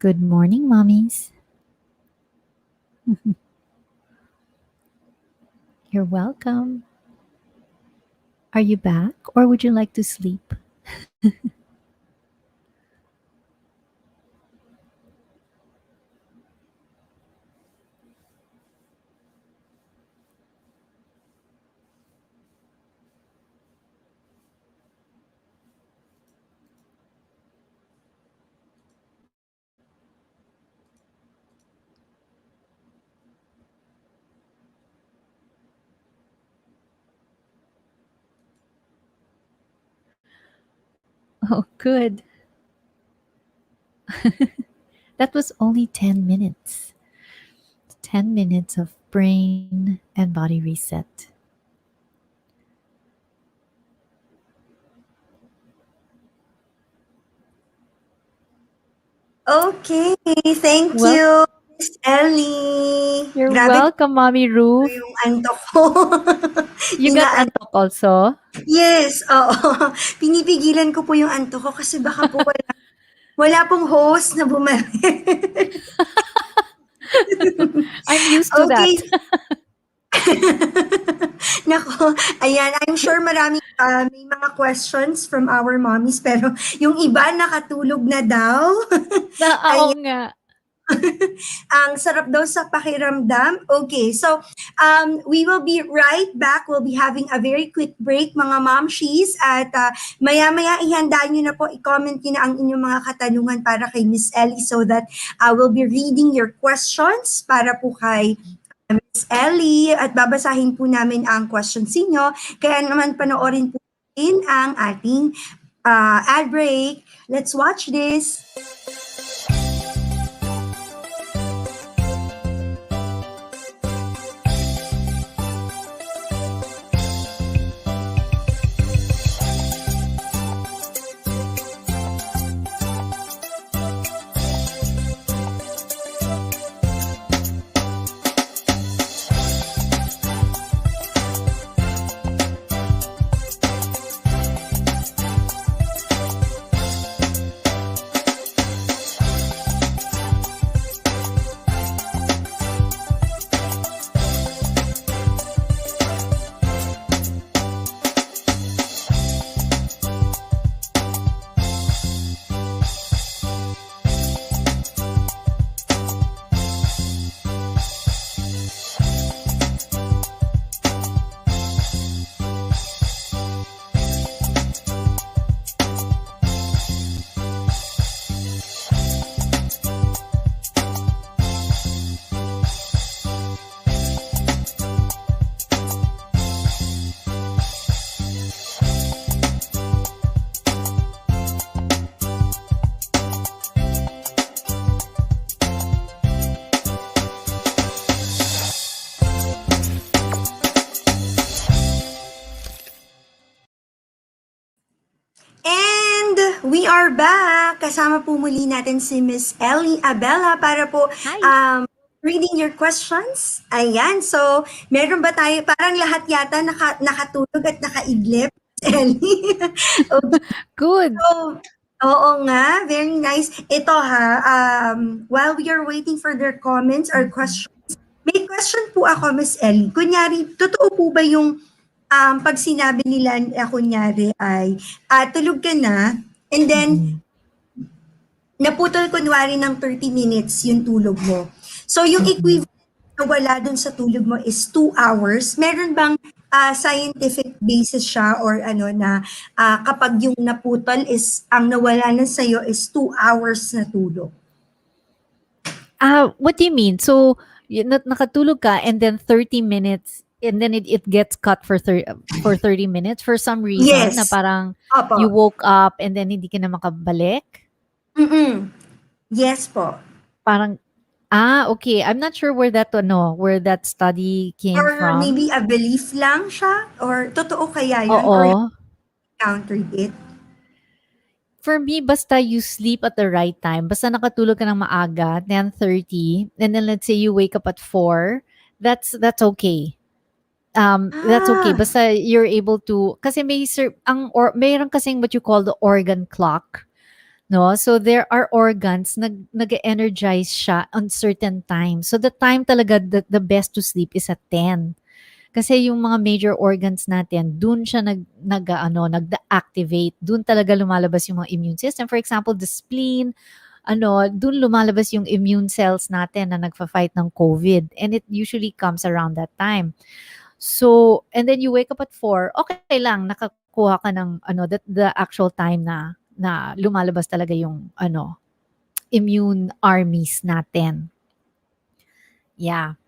Good morning, mommies. You're welcome. Are you back or would you like to sleep? Oh, good. That was only 10 minutes. 10 minutes of brain and body reset. Okay, thank you, Miss Ellie. You're Grabe welcome, Mommy Ruf. yung antok ko. You got antok also? Yes, oo. Pinipigilan ko po yung antok ko kasi baka po wala pong host na bumalik. I'm used to that. Nako, ayan, I'm sure maraming may mga questions from our mommies pero yung iba nakatulog na daw. Oo nga. Ang sarap daw sa pakiramdam. Okay, so we will be right back. We'll be having a very quick break, mga momshies. At maya-maya ihanda nyo na po, i-comment nyo na ang inyong mga katanungan para kay Miss Ellie so that we'll be reading your questions para po kay Miss Ellie at babasahin po namin ang questions ninyo. Kaya naman panoorin po natin ang ating ad break. Let's watch this. We are back! Kasama po muli natin si Miss Ellie Abela para po reading your questions. Ayan, so meron ba tayo, parang lahat yata nakatulog at nakaidlip, Ellie? Okay. Good! So, oo nga, very nice. Ito while we are waiting for their comments or questions, may question po ako, Miss Ellie. Kunyari, totoo po ba yung pag sinabi nila, kunyari ay tulog ka na, and then, naputol kunwari ng 30 minutes yung tulog mo. So yung equivalent na wala dun sa tulog mo is 2 hours. Meron bang scientific basis siya or ano na kapag yung naputol is ang nawala na sa'yo is 2 hours na tulog? What do you mean? So, nakatulog ka and then 30 minutes and then it gets cut for 30 minutes for some reason na Yes. parang Opo. you woke up and then hindi ka na makabalik? Yes po. Parang, okay. I'm not sure where that study came Or from. maybe a belief lang siya? Or totoo kaya yun? Oo. Or you encountered it? For me, basta you sleep at the right time, basta nakatulog ka ng maaga, 10:30, and then let's say you wake up at 4, that's okay. That's okay. Basta you're able to, kasi mayroon kasing what you call the organ clock. No? So there are organs nag-energize siya on certain time. So the time talaga the best to sleep is at 10. Kasi yung mga major organs natin, dun siya nag-activate. Dun talaga lumalabas yung mga immune system. For example, the spleen, dun lumalabas yung immune cells natin na nagfa-fight ng COVID. And it usually comes around that time. So, and then you wake up at 4, okay lang, nakakuha ka ng the actual time na lumalabas talaga yung immune armies natin. Yeah.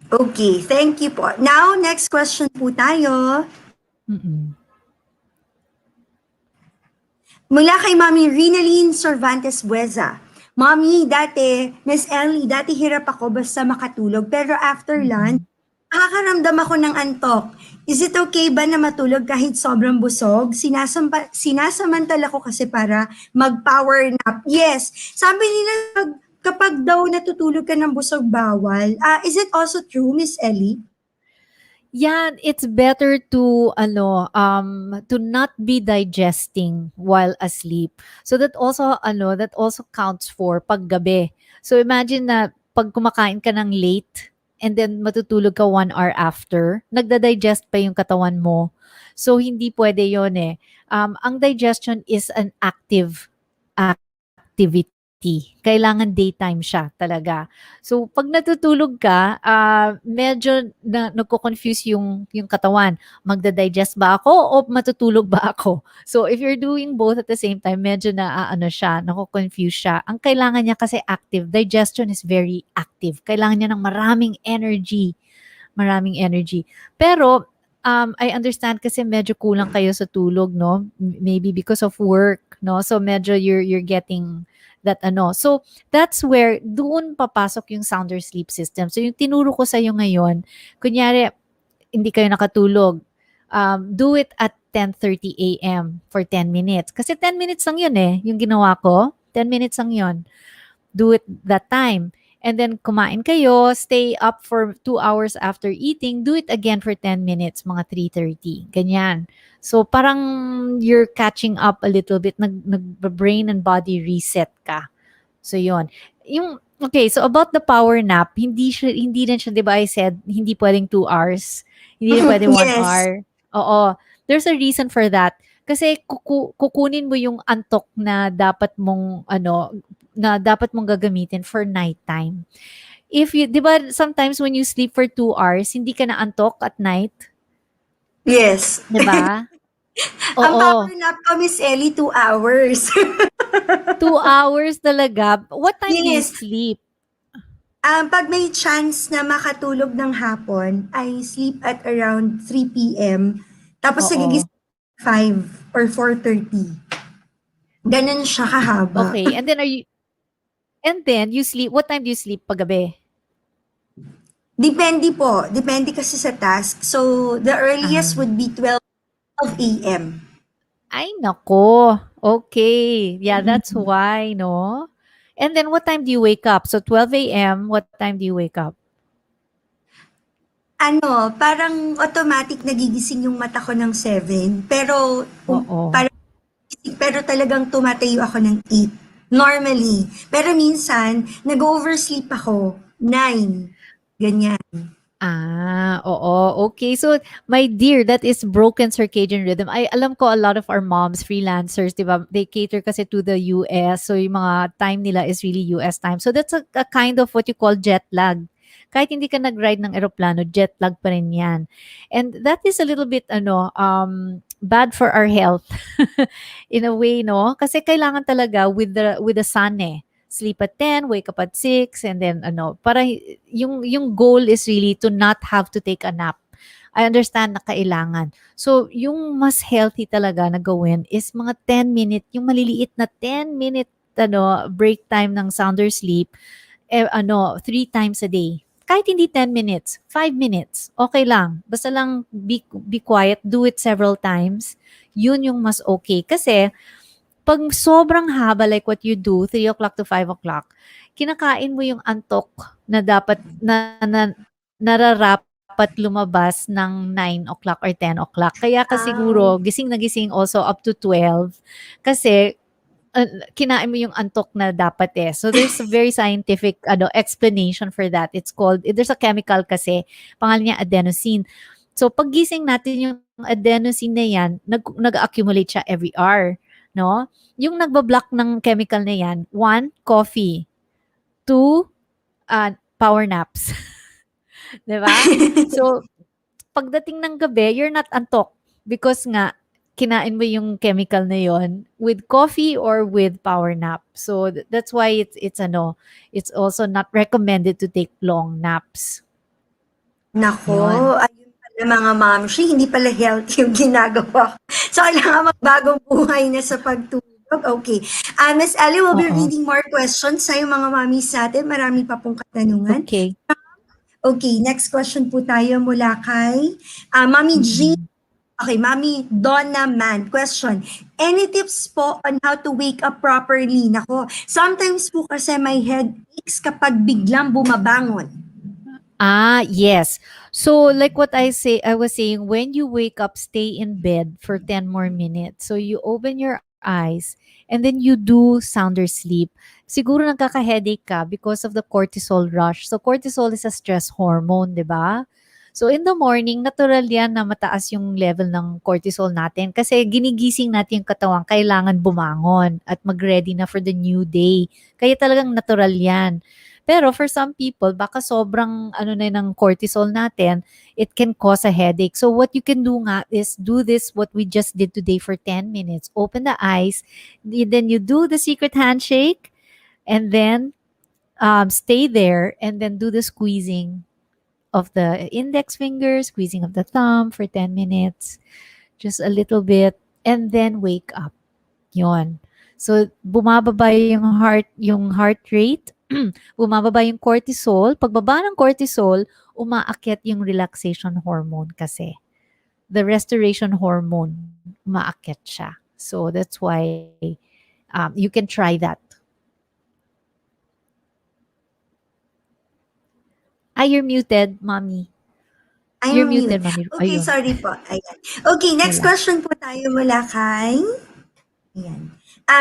Okay, thank you po. Now, next question po tayo. Mula kay Mommy Rinaline Cervantes Bueza. Mommy, Miss Ellie, dati hirap ako basta makatulog. Pero after lunch, nakakaramdam ako ng antok. Is it okay ba na matulog kahit sobrang busog? Sinasamantala ko kasi para mag-power nap. Yes, sabi nila kapag daw natutulog ka ng busog, bawal. Is it also true, Miss Ellie? Yeah, it's better to not be digesting while asleep. So that also counts for paggabi. So imagine na pag kumakain ka ng late and then matutulog ka 1 hour after, nagda-digest pa yung katawan mo. So hindi pwede yon eh. Ang digestion is an active activity. Kailangan daytime siya talaga. So, pag natutulog ka, medyo nagko-confuse yung katawan. Magda-digest ba ako o matutulog ba ako? So, if you're doing both at the same time, medyo nako-confuse siya. Ang kailangan niya kasi active. Digestion is very active. Kailangan niya ng maraming energy. Pero, I understand kasi medyo kulang kayo sa tulog, no? Maybe because of work, no? So, medyo you're getting that So, that's where doon papasok yung sounder sleep system. So, yung tinuro ko sa iyo ngayon, kunyari, hindi kayo nakatulog, do it at 10:30 a.m. for 10 minutes. Kasi 10 minutes lang yun eh, yung ginawa ko. 10 minutes lang yun. Do it that time. And then, kumain kayo, stay up for 2 hours after eating, do it again for 10 minutes, mga 3:30. Ganyan. So, parang you're catching up a little bit, nag-brain and body reset ka. So, yun. Okay, so about the power nap, hindi din siya, di ba I said, hindi pwedeng 2 hours. Hindi din pwedeng 1 hour. Oo. There's a reason for that. Kasi kukunin mo yung antok na dapat mong gagamitin for nighttime. Di ba sometimes when you sleep for 2 hours, hindi ka na antok at night? Yes. Di ba? Ang power nap ko, Miss Ellie, 2 hours. 2 hours talaga? What time do you sleep? Pag may chance na makatulog ng hapon, I sleep at around 3 p.m. Tapos nagigising 5 or 4:30. Ganun siya kahaba. Okay, and then you sleep, what time do you sleep paggabi? Depende po. Depende kasi sa task. So, the earliest would be 12 a.m. Ay, nako. Okay. Yeah, that's why, no? And then what time do you wake up? So, 12 a.m., what time do you wake up? Parang automatic nagigising yung mata ko ng 7. Pero, pero talagang tumatayo ako ng 8. Normally. Pero minsan, nag-oversleep ako. 9. Ganyan. Oo. Okay. So, my dear, that is broken circadian rhythm. Alam ko a lot of our moms, freelancers, 'di ba? They cater kasi to the US. So, yung mga time nila is really US time. So, that's a kind of what you call jet lag. Kahit hindi ka nag-ride ng eroplano, jet lag pa rin 'yan. And that is a little bit bad for our health in a way, no? Kasi kailangan talaga with the sun eh. Sleep at 10, wake up at 6, and then para yung goal is really to not have to take a nap. I understand na kailangan. So, yung mas healthy talaga na gawin is mga 10-minute, yung maliliit na 10-minute break time ng sounder sleep, 3 times a day. Kahit hindi 10 minutes, 5 minutes, okay lang. Basta lang be quiet, do it several times. Yun yung mas okay. Kasi, pag sobrang haba like what you do, 3 o'clock to 5 o'clock, kinakain mo yung antok na dapat na nararapat lumabas ng 9 o'clock or 10 o'clock. Kaya ka siguro gising na gising also up to 12 kasi kinain mo yung antok na dapat eh. So there's a very scientific explanation for that. It's called, there's a chemical kasi, pangalan niya adenosine. So pag gising natin yung adenosine na yan, nag-accumulate siya every hour. No? Yung nagbablock ng chemical na yan, 1, coffee. 2, power naps. Diba? So, pagdating ng gabi, you're not antok because nga, kinain mo yung chemical na yon with coffee or with power nap. So, that's why it's also not recommended to take long naps. Nako, ayun pala mga momshi, hindi pala healthy yung ginagawa ko. So, kailangan magbagong buhay na sa pagtulog. Okay. Miss Ellie will be reading more questions sa yung mga mommies natin. Marami pa pong katanungan. Okay. Okay, next question po tayo mula kay Mommy G. Okay, Mommy Donna Man. Question, any tips po on how to wake up properly? Nako, sometimes po kasi my head aches kapag biglang bumabangon. Yes. So like what I was saying, when you wake up, stay in bed for 10 more minutes. So you open your eyes and then you do sounder sleep. Siguro nagkaka-headache ka because of the cortisol rush. So cortisol is a stress hormone, 'di ba? So in the morning, natural yan na mataas yung level ng cortisol natin kasi ginigising natin yung katawan, kailangan bumangon at mag-ready na for the new day. Kaya talagang natural yan. Pero for some people, baka sobrang ng cortisol natin, it can cause a headache. So what you can do nga is do this, what we just did today for 10 minutes. Open the eyes, then you do the secret handshake, and then stay there, and then do the squeezing of the index finger, squeezing of the thumb for 10 minutes, just a little bit, and then wake up. Yon. So, bumababa yung heart rate, bumababa yung cortisol. Pagbaba ng cortisol, umaakyat yung relaxation hormone kasi. The restoration hormone, umaakyat siya. So, that's why you can try that. You're muted, Mommy. You're muted, Mommy. Okay, Ayun. sorry po. Ayan. Okay, next question po tayo mula kay... Ayan.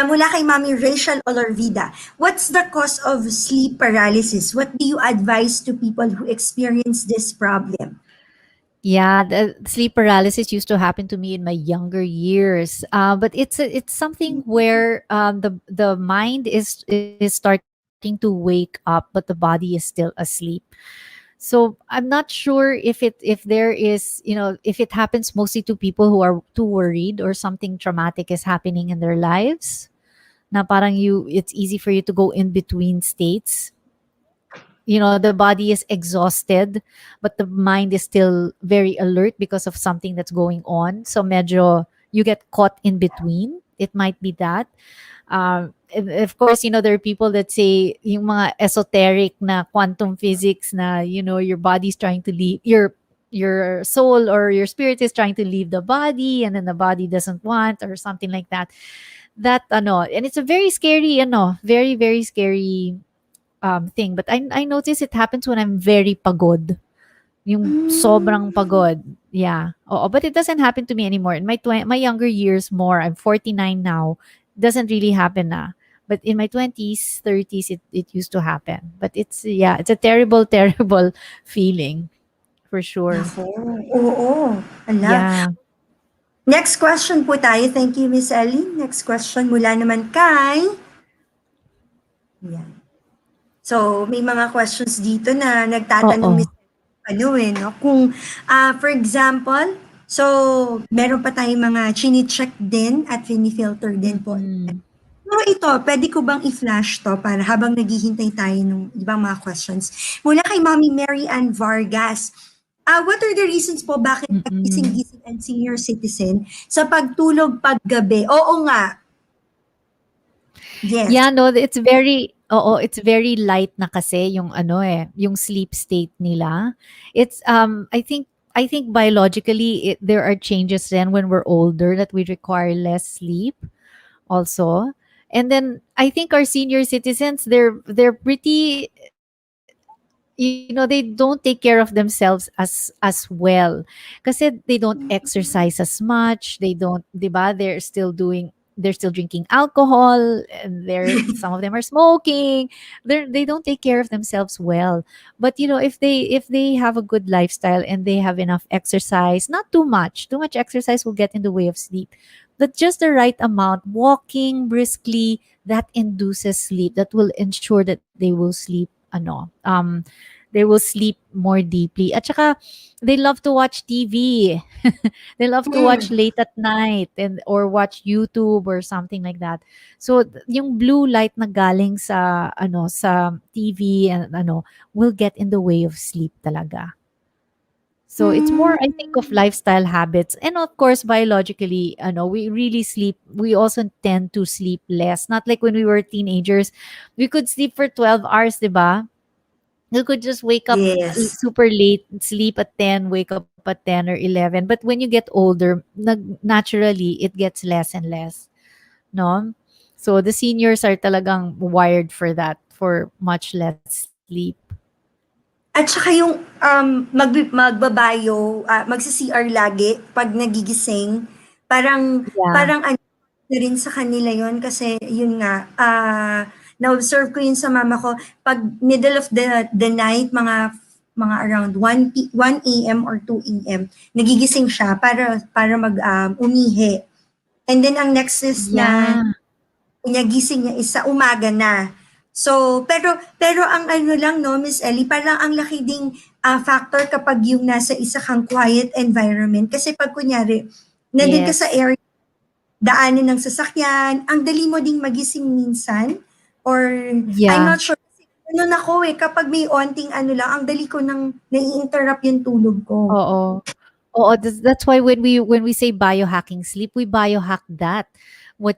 Mula kay Mommy Rachel Olorvida. What's the cause of sleep paralysis? What do you advise to people who experience this problem? Yeah, the sleep paralysis used to happen to me in my younger years. But it's something where the mind is starting to wake up, but the body is still asleep. So I'm not sure if there is, if it happens mostly to people who are too worried or something traumatic is happening in their lives. Na parang it's easy for you to go in between states. The body is exhausted, but the mind is still very alert because of something that's going on. So medyo you get caught in between. It might be that. And of course, there are people that say yung mga esoteric na quantum physics na, your body's trying to leave, your soul or your spirit is trying to leave the body and then the body doesn't want or something like that. And it's a very scary, very, very scary thing. But I notice it happens when I'm very pagod. Yung sobrang pagod. Yeah. But it doesn't happen to me anymore. In my younger years more, I'm 49 now, doesn't really happen na. But in my 20s, 30s, it used to happen. But it's a terrible, terrible feeling. for sure. Nako, oo. Ala. Yeah. Next question po tayo. Thank you, Miss Ellie. Next question mula naman kay... Yan. So, may mga questions dito na nagtatanong Oo. Miss no? Kung, for example, so, meron pa tayong mga chini-check din at fini-filter din po. Pero ito, pwede ko bang i-flash to para habang naghihintay tayo ng ibang mga questions? Mula kay Mommy Mary Ann Vargas. What are the reasons po bakit gising-gising and senior citizen sa pagtulog paggabi? Oo nga. Yes. Yeah, no, it's very light na kasi yung yung sleep state nila. It's I think biologically there are changes then when we're older that we require less sleep also. And then I think our senior citizens, they're pretty, they don't take care of themselves as well kasi they don't exercise as much, they don't, 'di ba, they're still drinking alcohol, and some of them are smoking. They don't take care of themselves well. But if they have a good lifestyle and they have enough exercise, not too much exercise will get in the way of sleep, but just the right amount, walking briskly, that induces sleep, that will ensure that they will sleep they will sleep more deeply. At saka, they love to watch TV. They love to watch late at night or watch YouTube or something like that. So, yung blue light na galing sa TV and will get in the way of sleep talaga. So it's more, I think, of lifestyle habits. And of course, biologically, we really sleep. We also tend to sleep less. Not like when we were teenagers. We could sleep for 12 hours, diba? You could just wake up super late, sleep at 10, wake up at 10 or 11. But when you get older, naturally, it gets less and less. No? So the seniors are talagang wired for that, for much less sleep. At saka yung magbabayo, magsi-CR lagi pag nagigising, parang ano na rin sa kanila yon kasi yun nga, na-observe ko yun sa mama ko, pag middle of the night, mga around 1 a.m. or 2 a.m., nagigising siya para umihi. And then ang next is na gising niya is sa umaga na. So, pero ang lang, no, Miss Ellie, parang ang laki ding factor kapag yung nasa isa kang quiet environment. Kasi pag kunyari, nandun ka sa area, daanan ng sasakyan, ang dali mo ding magising minsan. Or, I'm not sure. Ano ako kapag may onting lang, ang dali ko nang nai-interrupt yung tulog ko. Oo, that's why when we say biohacking sleep, we biohack that.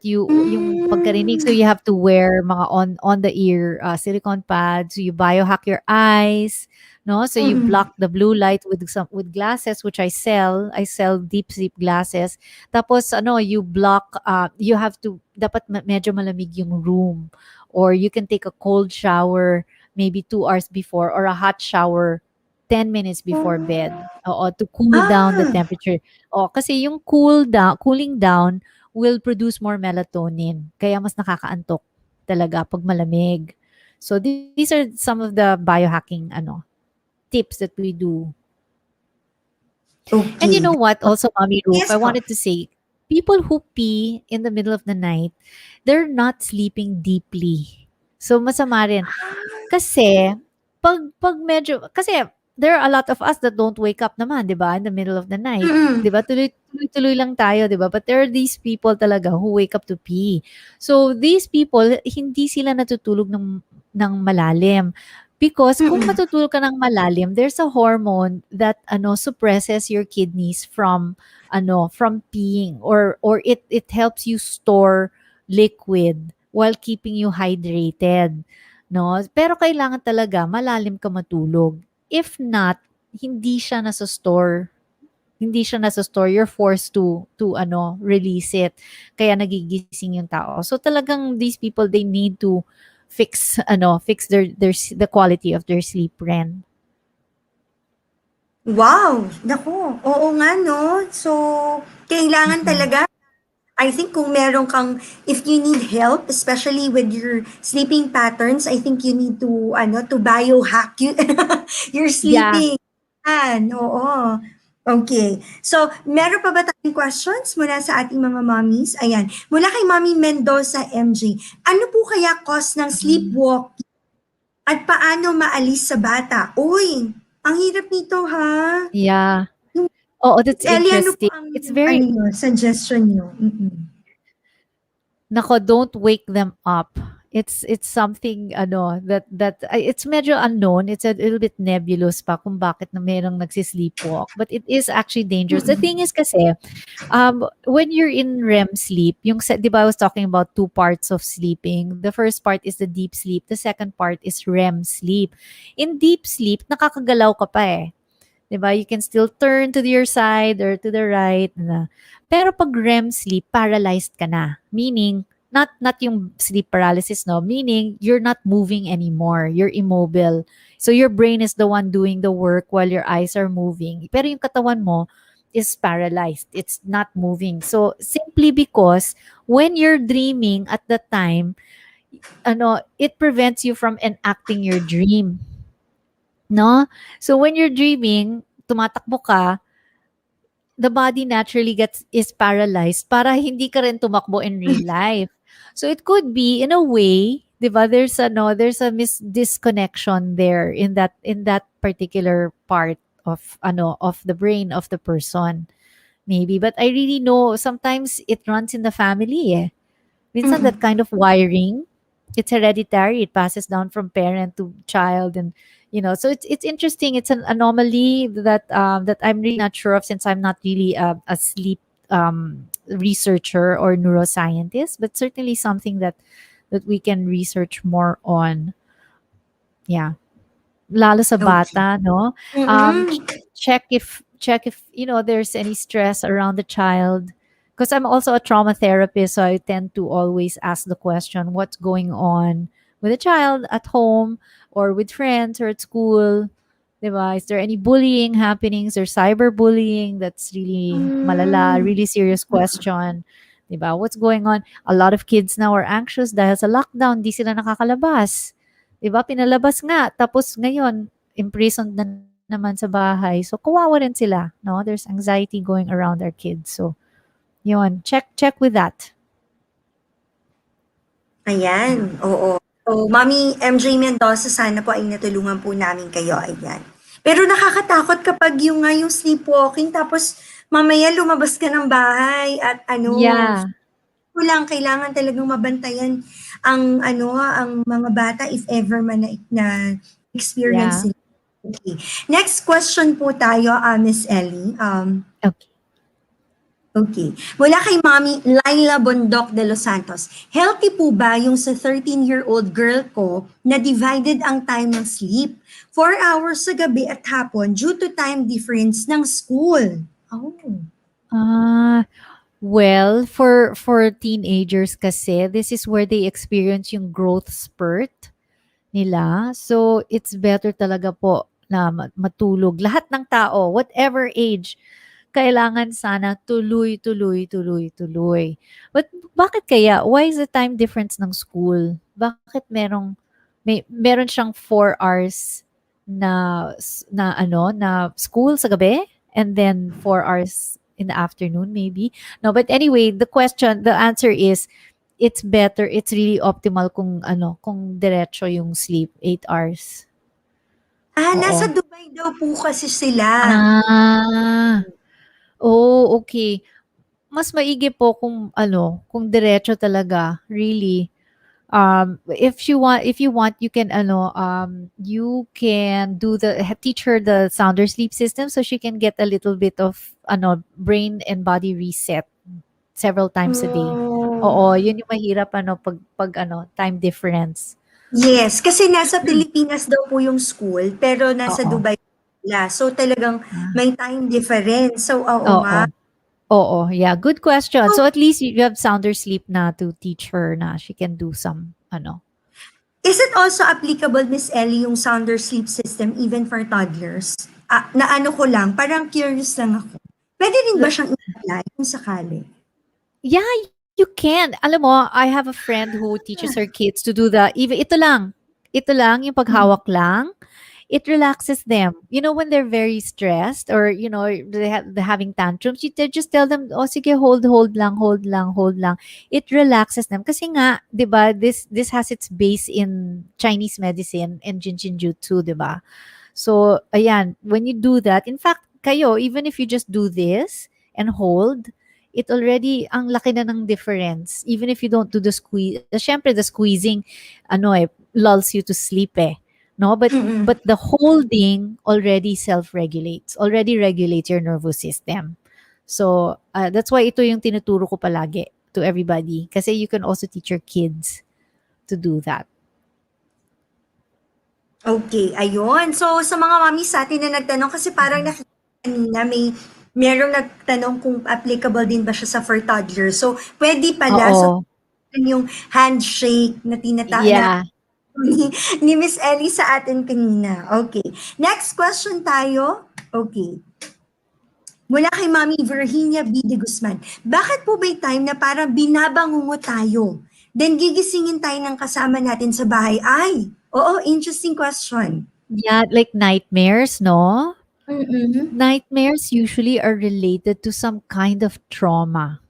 Yung pagkarinig, so you have to wear mga on the ear silicone pads, so you biohack your eyes, no? So you block the blue light with glasses, which I sell deep sleep glasses. Tapos you block, you have to, dapat medyo malamig yung room, or you can take a cold shower maybe 2 hours before, or a hot shower 10 minutes before bed. To cool down the temperature. Kasi yung cooling down will produce more melatonin. Kaya mas nakakaantok talaga pag malamig. So these are some of the biohacking tips that we do. Okay. And you know what? Also, Mommy Ruf, I wanted to say, people who pee in the middle of the night, they're not sleeping deeply. So masama rin. Kasi pag medyo, kasi there are a lot of us that don't wake up naman, 'di ba, in the middle of the night. 'Di ba? Tuloy lang tayo, 'di ba? But there are these people talaga who wake up to pee. So these people, hindi sila natutulog ng malalim. Because kung matutulog ka ng malalim, there's a hormone that suppresses your kidneys from peeing, or it helps you store liquid while keeping you hydrated. No? Pero kailangan talaga malalim ka matulog. If not, hindi siya nasa-store. You're forced to release it. Kaya nagigising yung tao. So talagang these people, they need to fix their the quality of their sleep ren. Wow! Naku, oo nga, no? So, kailangan talaga, I think kung if you need help, especially with your sleeping patterns, I think you need to biohack your sleeping Yan, oo. Okay. So, meron pa ba tayong questions mula sa ating mga mommies? Ayan. Mula kay Mommy Mendoza MJ. Ano po kaya cause ng sleepwalking at paano maalis sa bata? Uy, ang hirap nito ha. Yeah. Oh, that's Ellie, ano po interesting. ang It's very suggestion nyo? Nako, don't wake them up. It's something it's medyo unknown. It's a little bit nebulous pa kung bakit na merong nagsisleepwalk. But it is actually dangerous. The thing is kasi, when you're in REM sleep, di ba I was talking about two parts of sleeping. The first part is the deep sleep. The second part is REM sleep. In deep sleep, nakakagalaw ka pa eh. Diba? You can still turn to your side or to the right. Pero pag REM sleep, paralyzed ka na. Meaning, not yung sleep paralysis, no? Meaning, you're not moving anymore. You're immobile. So your brain is the one doing the work while your eyes are moving. Pero yung katawan mo is paralyzed. It's not moving. So simply because when you're dreaming at the time, it prevents you from enacting your dream. No? So when you're dreaming, tumatakbo ka, the body naturally is paralyzed para hindi ka rin tumakbo in real life. So it could be in a way, 'di ba? There's a disconnection there in that particular part of the brain of the person. Maybe, but I really know sometimes it runs in the family. Minsan that kind of wiring, it's hereditary. It passes down from parent to child, and so it's interesting. It's an anomaly that I'm really not sure of, since I'm not really a sleep researcher or neuroscientist, but certainly something that we can research more on. Yeah, lalo sa bata, no? Check if there's any stress around the child. Because I'm also a trauma therapist, so I tend to always ask the question, what's going on with a child at home or with friends or at school? Diba? Is there any bullying happening? Is there cyberbullying? That's really malala, really serious question. Diba? What's going on? A lot of kids now are anxious dahil sa lockdown, di sila nakakalabas. Diba? Pinalabas nga. Tapos ngayon, imprisoned na naman sa bahay. So, kawawa rin sila. No? There's anxiety going around our kids. So, yun, check with that. Ayan, oo. So, Mommy MJ Mendoza, sana po ay natulungan po namin kayo. Ayan. Pero nakakatakot kapag yung sleepwalking, tapos mamaya lumabas ka ng bahay at Yeah. Kulang, kailangan talagang mabantayan ang mga bata if ever man na experience nila. Okay. Next question po tayo, Miss Ellie. Okay. Okay. Mula kay Mommy Laila Bondok de Los Santos. Healthy po ba yung sa 13-year-old girl ko na divided ang time ng sleep? 4 hours sa gabi at hapon due to time difference ng school. Well, for teenagers kasi, this is where they experience yung growth spurt nila. So, it's better talaga po na matulog. Lahat ng tao, whatever age, kailangan sana tuloy. But bakit kaya? Why is the time difference ng school? Bakit meron siyang 4 hours na school sa gabi and then 4 hours in the afternoon maybe? No, but anyway, the answer is it's better, it's really optimal kung diretso yung sleep, 8 hours. Nasa Dubai daw po kasi sila. Oh, okay. Mas maigi po kung diretso talaga, really. If you want, you can teach her the sounder sleep system so she can get a little bit of brain and body reset several times a day. Oo, yun yung mahirap pag time difference. Yes, kasi nasa Pilipinas daw po yung school, pero nasa Dubai sila. So talagang may time difference. So nga. Oo, yeah, good question. So at least you have sounder sleep na to teach her na she can do some Is it also applicable, Miss Ellie, yung sounder sleep system even for toddlers? Parang curious lang ako. Pwede rin ba siyang i-apply kung sakali? Yeah, you can. Alam mo, I have a friend who teaches her kids to do ito lang yung paghawak lang. it relaxes them. You know, when they're very stressed or, you know, they're having tantrums, just tell them, oh, sige, hold lang, hold lang, hold lang. It relaxes them. Kasi nga, di ba, this has its base in Chinese medicine and Jinjinjutsu, di ba? So, ayan, when you do that, in fact, kayo, even if you just do this and hold, it already, ang laki na ng difference. Even if you don't do the squeeze, syempre the squeezing, lulls you to sleep No, but the holding already self-regulates, already regulates your nervous system. So, that's why ito yung tinuturo ko palagi to everybody. Kasi you can also teach your kids to do that. Okay, ayun. So, sa mga mami sa atin na nagtanong, kasi parang nakita kanina merong nagtanong kung applicable din ba siya for toddlers. So, pwede pala. So, Oo. yung handshake na Yeah. ni Miss Ellie sa atin kanina. Okay. Next question tayo. Okay. Mula kay Mami Virginia B. de Guzman. Bakit po may time na parang binabangungo tayo? Then gigisingin tayo ng kasama natin sa bahay? Ay, oo, interesting question. Yeah, like nightmares, no? Mm-mm. Nightmares usually are related to some kind of trauma.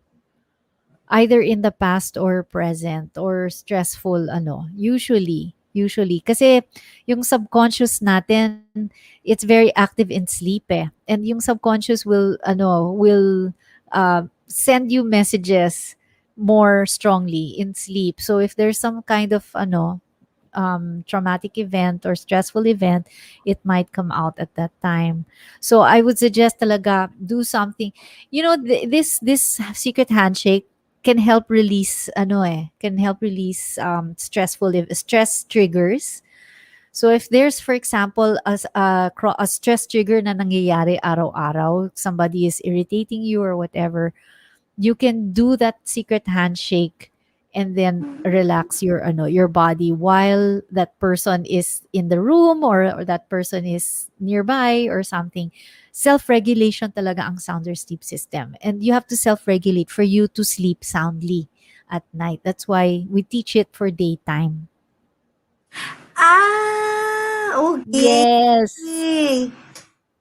Either in the past or present or stressful usually kasi yung subconscious natin, it's very active in sleep and yung subconscious will send you messages more strongly in sleep. So if there's some kind of traumatic event or stressful event, it might come out at that time. So I would suggest talaga do something. You know, this secret handshake can help release stress triggers. So if there's, for example, a stress trigger na nangyayari araw-araw, somebody is irritating you or whatever, you can do that secret handshake and then relax your body while that person is in the room or that person is nearby or something. Self-regulation talaga ang sounder sleep system, and you have to self-regulate for you to sleep soundly at night. That's why we teach it for daytime. Okay. Yes.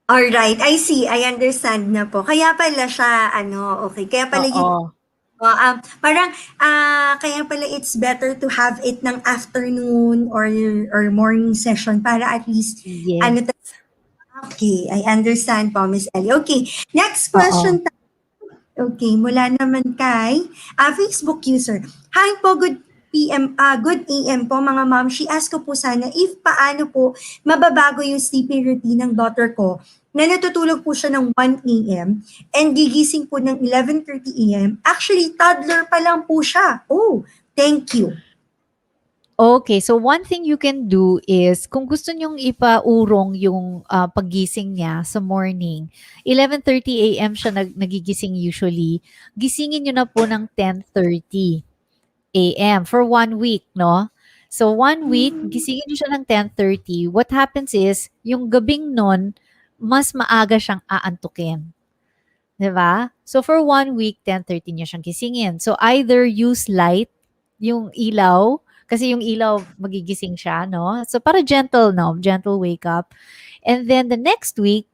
Alright, I see. I understand na po. Kaya pala siya, okay. Kaya pala yun. Parang, kaya pala it's better to have it ng afternoon or morning session para at least, Yes. Okay, I understand po, Miss Ellie. Okay, next question. Okay, mula naman kay Facebook user. Hi po, good AM po mga ma'am. She asked ko po sana if paano po mababago yung sleeping routine ng daughter ko na natutulog po siya ng 1 AM and gigising po ng 11:30 AM. Actually, toddler pa lang po siya. Oh, thank you. Okay, so one thing you can do is kung gusto nyong ipaurong yung paggising niya sa morning, 11:30 AM siya nagigising usually, gisingin nyo na po ng 10:30 AM for 1 week, no? So 1 week, gisingin nyo siya ng 10:30. What happens is, yung gabing nun, mas maaga siyang aantukin. Diba? So for 1 week, 10:30 niya siyang gisingin. So either use light, yung ilaw, kasi yung ilaw, magigising siya, no? So, para gentle wake up. And then the next week,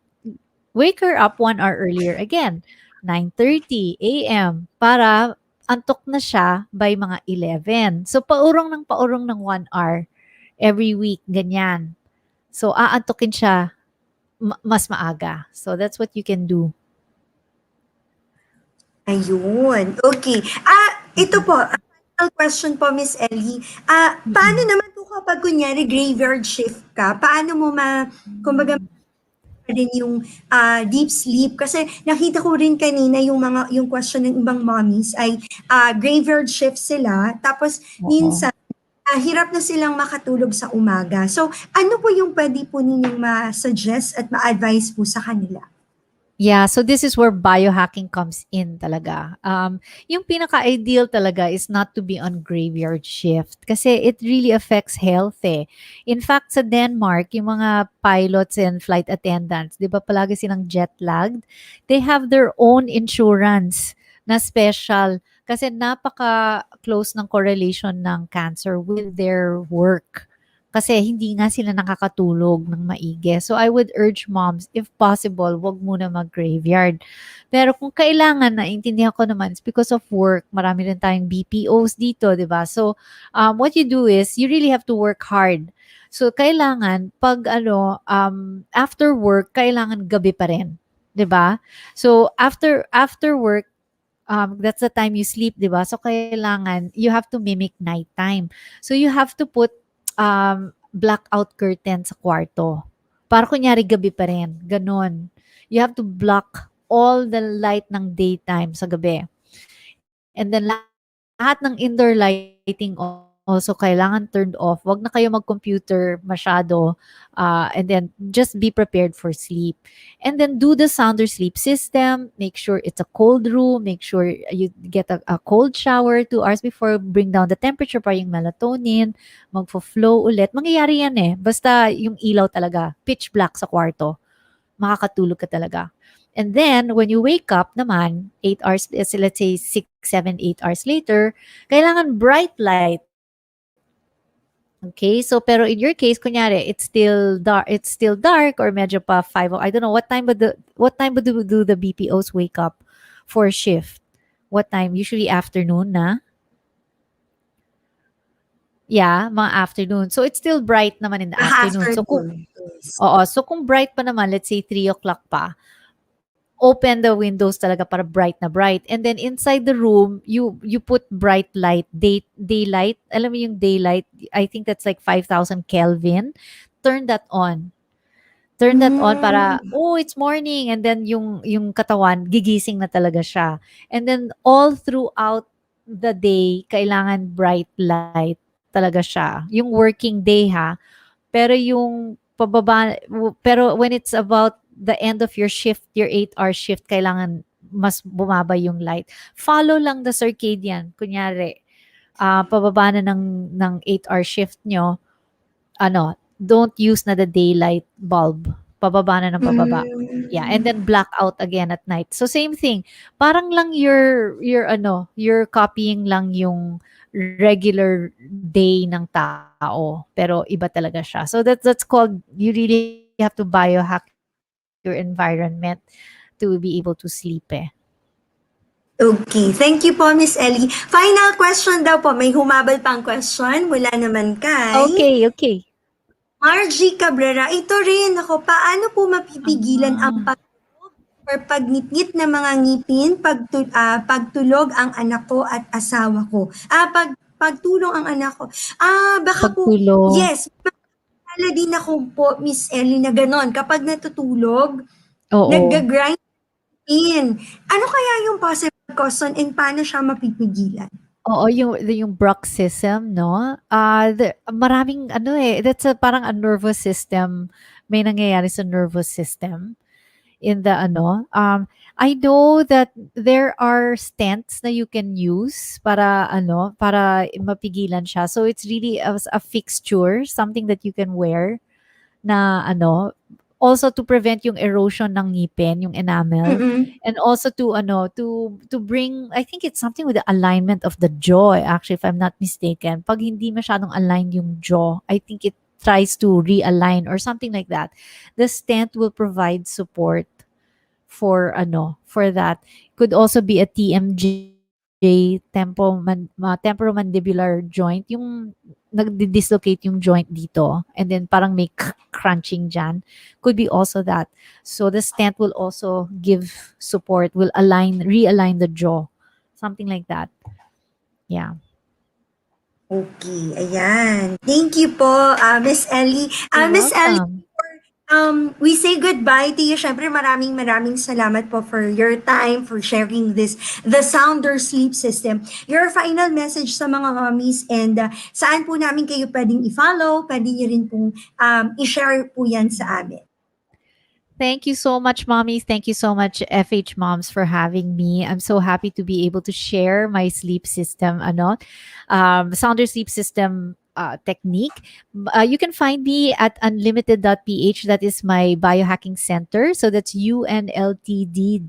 wake her up 1 hour earlier again, 9:30 AM, para antok na siya by mga 11. So, paurong ng 1 hour every week, ganyan. So, aantokin siya mas maaga. So, that's what you can do. Ayun. Okay. Ito po, question po, Miss Ellie. Paano naman po kapag kunyari graveyard shift ka? Paano mo kumbaga rin yung deep sleep? Kasi nakita ko rin kanina yung question ng ibang mommies ay graveyard shift sila. Tapos minsan hirap na silang makatulog sa umaga. So ano po yung pwede po ninyong ma-suggest at ma-advise po sa kanila? Yeah, so this is where biohacking comes in talaga. Yung pinaka-ideal talaga is not to be on graveyard shift kasi it really affects health In fact, sa Denmark, yung mga pilots and flight attendants, di ba palagi silang jet-lagged? They have their own insurance na special kasi napaka-close ng correlation ng cancer with their work. Kasi hindi nga sila nakakatulog ng maigi. So I would urge moms, if possible, wag muna mag-graveyard. Pero kung kailangan, naintindihan ko naman, it's because of work. Marami rin tayong BPOs dito, di ba? So what you do is, you really have to work hard. So kailangan, pag after work, kailangan gabi pa rin. 'Di ba? So after work, that's the time you sleep, 'di ba? So kailangan you have to mimic nighttime. So you have to put blackout curtain sa kwarto. Para kunyari gabi pa rin, ganon. You have to block all the light ng daytime sa gabi. And then lahat ng indoor lighting also kailangan turned off. Wag na kayo mag-computer masyado. And then just be prepared for sleep. And then do the sounder sleep system. Make sure it's a cold room. Make sure you get a cold shower 2 hours before. Bring down the temperature para yung melatonin. Magfo-flow ulit. Mangyayari yan eh. Basta yung ilaw talaga. Pitch black sa kwarto. Makakatulog ka talaga. And then, when you wake up naman, 8 hours, let's say 6, 7, 8 hours later, kailangan bright light. Okay, so pero in your case, kunyari, it's still dark or medyo pa 5, I don't know, what time would do the BPOs wake up for shift? What time? Usually afternoon na? Yeah, mga afternoon. So it's still bright naman in the afternoon. So kung bright pa naman, let's say 3 o'clock pa, open the windows talaga para bright na bright. And then inside the room, you put bright light, daylight. Alam mo yung daylight, I think that's like 5,000 Kelvin. Turn that on. Para, it's morning. And then yung katawan, gigising na talaga siya. And then all throughout the day, kailangan bright light talaga siya. Yung working day ha. Pero pero when it's about the end of your shift, your 8-hour shift, kailangan mas bumaba yung light. Follow lang the circadian. Kunyari, pababa na ng 8-hour shift nyo, don't use na the daylight bulb. Pababa na ng pababa. Yeah, and then black out again at night. So same thing. Parang lang you're copying lang yung regular day ng tao, pero iba talaga siya. So that's called, you really have to biohack your environment to be able to sleep eh. Okay, thank you po, Miss Ellie. Final question daw po, may humabal pang question mula naman kay Okay. Margie Cabrera. Ito rin, paano po mapipigilan ang or pagnitnit ng mga ngipin, pagtulog ang anak ko at asawa ko? Pagtulong ang anak ko. Baka Pagtulog. po, yes, wala din ako po, Miss Ellie, na ganon. Kapag natutulog, nag-grind in. Ano kaya yung possible cause and paano siya mapipigilan? Oo, yung bruxism, no? Maraming that's parang a nervous system. May nangyayari sa nervous system in the I know that there are stents na you can use para mapigilan siya. So it's really a fixture, something that you can wear na also to prevent yung erosion ng ngipin, yung enamel, and also to bring, I think it's something with the alignment of the jaw, actually, if I'm not mistaken. Pag hindi masyadong aligned yung jaw, I think it tries to realign or something like that. The stent will provide support for that. Could also be a TMJ, temporomandibular joint, yung nagdi-dislocate yung joint dito and then parang may crunching dyan. Could be also that. So the stent will also give support, will realign the jaw. Something like that. Yeah. Okay, ayan. Thank you po, Miss Ellie. Miss Ellie, we say goodbye to you. Syempre, maraming salamat po for your time, for sharing the sounder sleep system. Your final message sa mga mommies and saan po namin kayo pwedeng i-follow, pwede nyo rin pong i-share po yan sa amin. Thank you so much, mommies. Thank you so much, FH Moms, for having me. I'm so happy to be able to share my sleep system, sounder sleep system technique. You can find me at unlimited.ph. That is my biohacking center. So that's unltd.ph.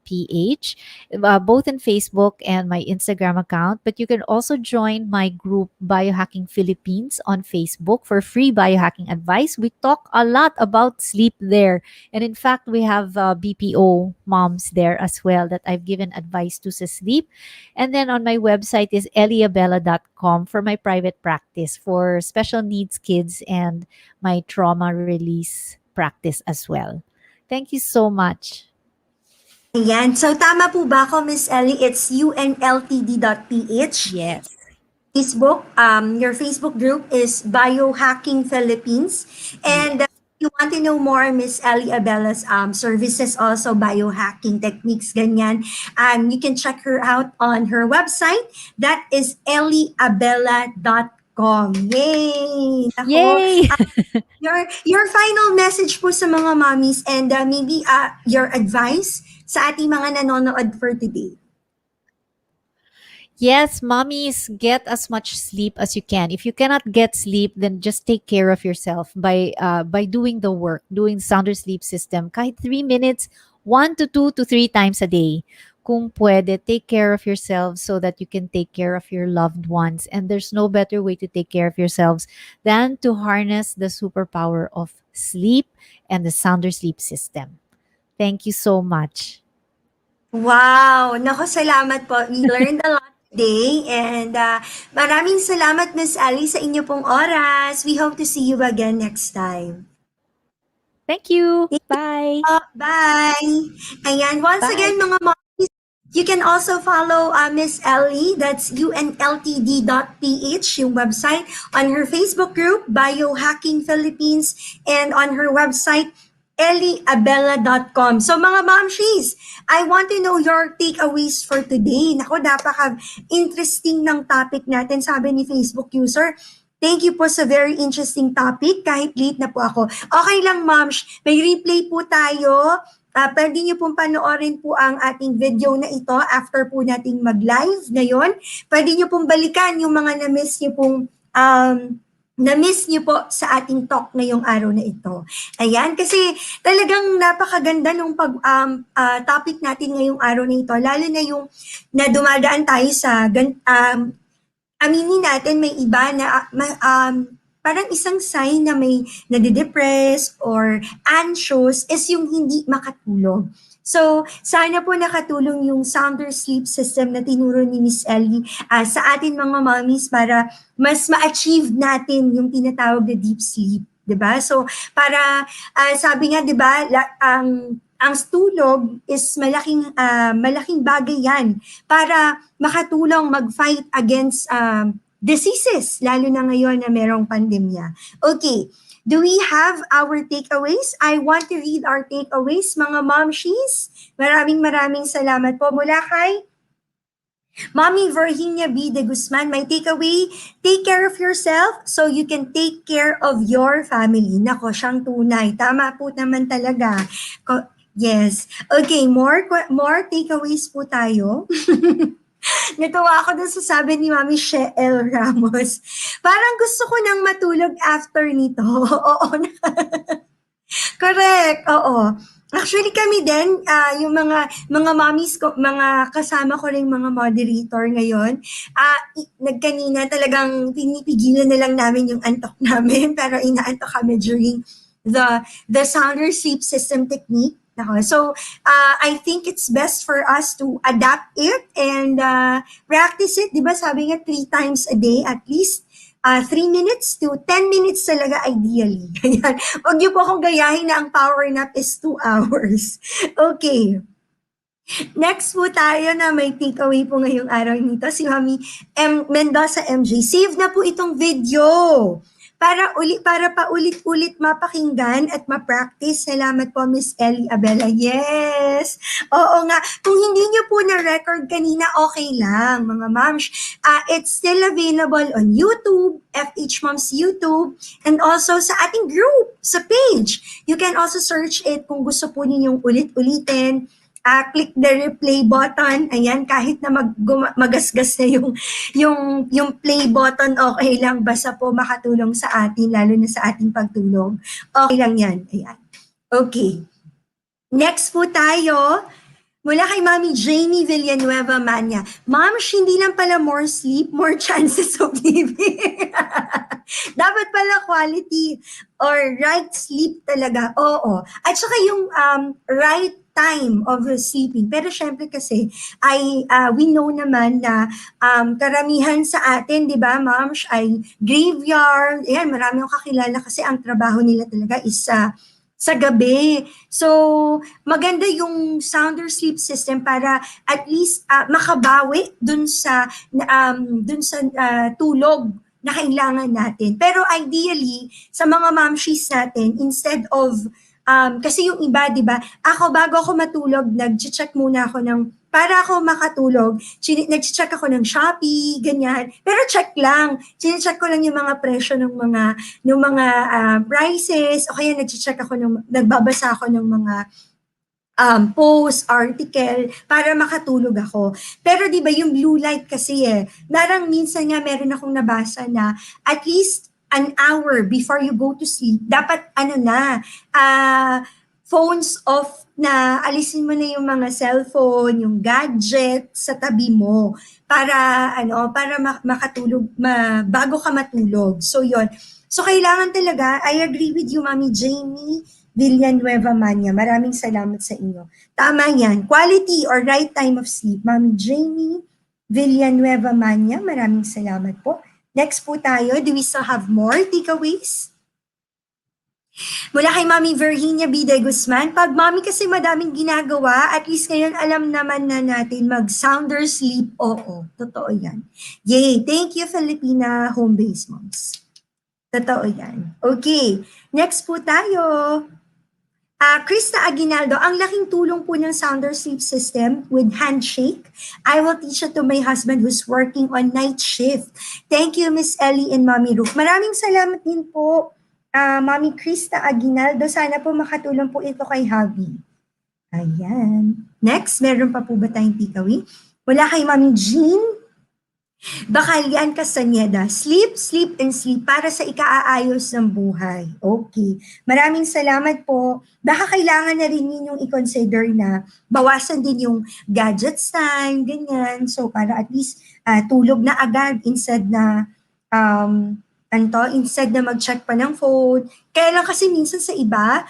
both in Facebook and my Instagram account. But you can also join my group Biohacking Philippines on Facebook for free biohacking advice. We talk a lot about sleep there. And in fact, we have BPO moms there as well that I've given advice to sa sleep. And then on my website is eliabella.com for my private practice for special needs kids and my trauma release practice as well. Thank you so much. Ayan. So, tama po ba ako, Miss Ellie? It's unltd.ph. Yes. Facebook, your Facebook group is Biohacking Philippines. And if you want to know more, Miss Ellie Abela's services, also biohacking techniques, ganyan, you can check her out on her website. That is ellieabella.com. Yay! Ako, Yay! your final message po sa mga mommies and maybe your advice sa ating mga nanonood for today. Yes, mommies, get as much sleep as you can. If you cannot get sleep, then just take care of yourself by doing the work, doing sounder sleep system. Kahit 3 minutes, 1 to 2 to 3 times a day. Kung pwede, take care of yourselves so that you can take care of your loved ones. And there's no better way to take care of yourselves than to harness the superpower of sleep and the sounder sleep system. Thank you so much. Wow! Nako, salamat po. We learned a lot today. And maraming salamat, Miss Ali, sa inyo pong oras. We hope to see you again next time. Thank you. Bye. Bye. Ayan. Once again, mga mommies, you can also follow Miss Ellie. That's unltd.ph, yung website. On her Facebook group, Biohacking Philippines. And on her website, ellieabella.com. So mga momshies, I want to know your takeaways for today. Nako, napaka-interesting ng topic natin, sabi ni Facebook user. Thank you po sa very interesting topic. Kahit late na po ako. Okay lang, moms. May replay po tayo. Pwede nyo pong panoorin po ang ating video na ito after po nating mag-live ngayon. Pwede nyo pong balikan yung mga na-miss nyo pong na-miss niyo po sa ating talk ngayong araw na ito. Ayan, kasi talagang napakaganda ng topic natin ngayong araw na ito, lalo na yung na dumadaan tayo sa, aminin natin may iba na parang isang sign na may nadidepress or anxious is yung hindi makatulog. So, sana po nakatulong yung sounder sleep system na tinuro ni Miss Ellie sa atin mga mommies para mas ma-achieve natin yung tinatawag na deep sleep. 'Di ba? So, para sabi nga 'di ba, ang tulog is malaking bagay yan para makatulong mag-fight against diseases, lalo na ngayon na merong pandemya. Okay. Do we have our takeaways? I want to read our takeaways, mga momshies. Maraming salamat po mula kay Mommy Virginia B. de Guzman. My takeaway, take care of yourself so you can take care of your family. Nako, siyang tunay. Tama po naman talaga. Yes. Okay, more takeaways po tayo. Natuwa ako dun sa sabi ni Mami Sheel Ramos. Parang gusto ko nang matulog after nito. Oo. Correct. Oo. Actually kami din, yung mga mommies ko, mga kasama ko ring mga moderator ngayon, nagkanina talagang pinipigilan na lang namin yung antok namin, pero inaantok kami during the sounder sleep system technique. So, I think it's best for us to adapt it and practice it. Diba sabi nga 3 times a day at least, 3 minutes to 10 minutes talaga ideally. Ayan. Huwag niyo po akong gayahin na ang power nap is 2 hours. Okay. Next po tayo na may takeaway po ngayong araw nito. Si Mami Mendoza MJ. Save na po itong video. Para paulit-ulit mapakinggan at ma-practice. Salamat po, Miss Ellie Abela. Yes! Oo nga. Kung hindi niyo po na-record kanina, okay lang, mga moms. It's still available on YouTube, FHMoms YouTube, and also sa ating group, sa page. You can also search it kung gusto po ninyong ulit-ulitin. Click the replay button. Ayan, kahit na magasgas na yung play button, okay lang. Basta po makatulong sa atin, lalo na sa ating pagtulog. Okay lang yan. Ayan. Okay. Next po tayo. Mula kay Mami Jamie Villanueva Manya. Ma'am, hindi lang pala more sleep, more chances of living. Dapat pala quality or right sleep talaga. Oo. At saka yung right time of sleeping. Pero syempre kasi we know naman na karamihan sa atin, 'di ba, ma'am, ay graveyard. Ayan, marami akong kakilala kasi ang trabaho nila talaga is sa gabi. So, maganda yung sounder sleep system para at least makabawi dun sa tulog na kailangan natin. Pero ideally, sa mga momshies natin, instead of kasi yung iba, di ba, bago ako matulog, nag-check muna ako para ako makatulog, nag-check ako ng Shopee, ganyan. Pero check lang. Check ko lang yung mga presyo ng mga prices, o kaya nagbabasa ako ng mga post, article, para makatulog ako. Pero di ba yung blue light kasi parang minsan nga meron akong nabasa na at least an hour before you go to sleep, dapat phones off na, alisin mo na yung mga cellphone, yung gadget sa tabi mo para makatulog bago ka matulog. So yon. So kailangan talaga, I agree with you, Mami Jamie Villanueva Manya. Maraming salamat sa inyo. Tama yan. Quality or right time of sleep. Mami Jamie Villanueva Manya, maraming salamat po. Next po tayo, do we still have more takeaways? Mula kay Mami Virginia Biday Guzman, pag Mami kasi madaming ginagawa, at least ngayon alam naman na natin mag-sounder sleep. Oo, totoo yan. Yay! Thank you, Filipina Home-Based Moms. Totoo yan. Okay, next po tayo. Krista Aguinaldo, ang laking tulong po ng sounder sleep system with handshake. I will teach it to my husband who's working on night shift. Thank you, Miss Ellie and Mommy Ruf. Maraming salamat din po, Mami Krista Aguinaldo. Sana po makatulong po ito kay Javi. Ayan. Next, meron pa po ba tayong takeaway? Wala kay Mami Jean Bakalian Castaneda, sleep, sleep, and sleep para sa ikaaayos ng buhay. Okay. Maraming salamat po. Baka kailangan na rin yun yung i-consider na bawasan din yung gadgets time, ganyan. So, para at least tulog na agad instead na mag-check pa ng phone. Kaya lang kasi minsan sa iba,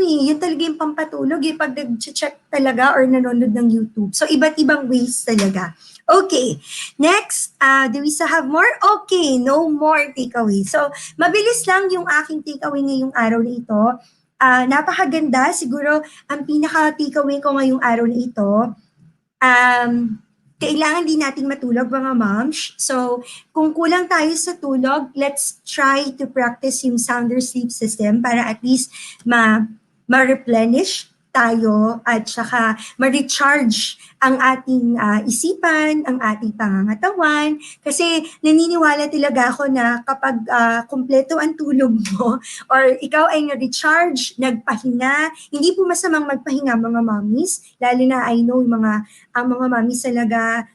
yun talaga yung pampatulog, pag nag-check talaga or nanonood ng YouTube. So, iba't ibang ways talaga. Okay, next, do we still have more? Okay, no more takeaway. So, mabilis lang yung aking takeaway ngayong araw na ito. Napakaganda, siguro ang pinaka-takeaway ko ngayong araw na ito, kailangan din nating matulog mga moms. So, kung kulang tayo sa tulog, let's try to practice yung sounder sleep system para at least ma-replenish tayo at saka ma-recharge ang ating isipan, ang ating pangangatawan. Kasi naniniwala talaga ako na kapag kumpleto ang tulog mo or ikaw ay na-recharge, nagpahinga, hindi po masamang magpahinga mga mommies, lalo na I know ang mga mommies talaga,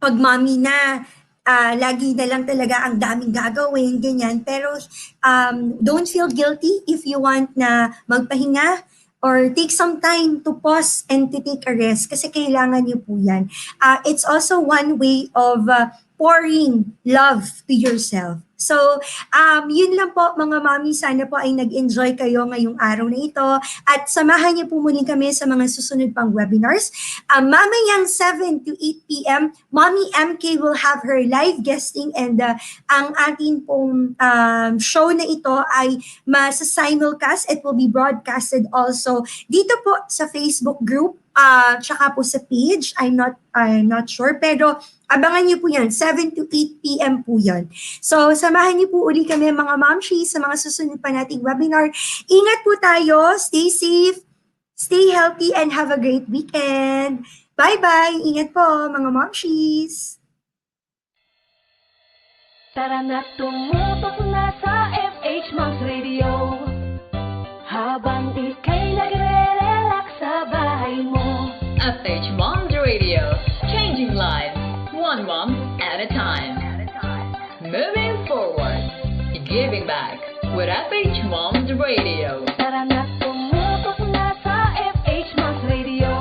pag mommy na, lagi na lang talaga ang daming gagawin, ganyan. Pero don't feel guilty if you want na magpahinga, or take some time to pause and to take a rest kasi kailangan niyo po yan. It's also one way of pouring love to yourself. So, yun lang po mga mami, sana po ay nag-enjoy kayo ngayong araw na ito at samahan niyo po muli kami sa mga susunod pang webinars. Mamayang 7 to 8 p.m., Mommy MK will have her live guesting and ang ating pong show na ito ay masa-simulcast. It will be broadcasted also dito po sa Facebook group, tsaka po sa page. I'm not sure, pero abangan niyo po yan, 7 to 8 p.m. po yan. So, samahan niyo po uli kami mga momshies sa mga susunod pa nating webinar. Ingat po tayo, stay safe, stay healthy, and have a great weekend. Bye-bye! Ingat po mga momshies! Tara na tumutok na sa FHMoms Radio habang ika'y nagre-relax sa bahay mo. FHMoms Radio, changing lives, one mom at a time. Moving forward, giving back with FHMoms Radio. Tara na tumutok na sa FHMoms Radio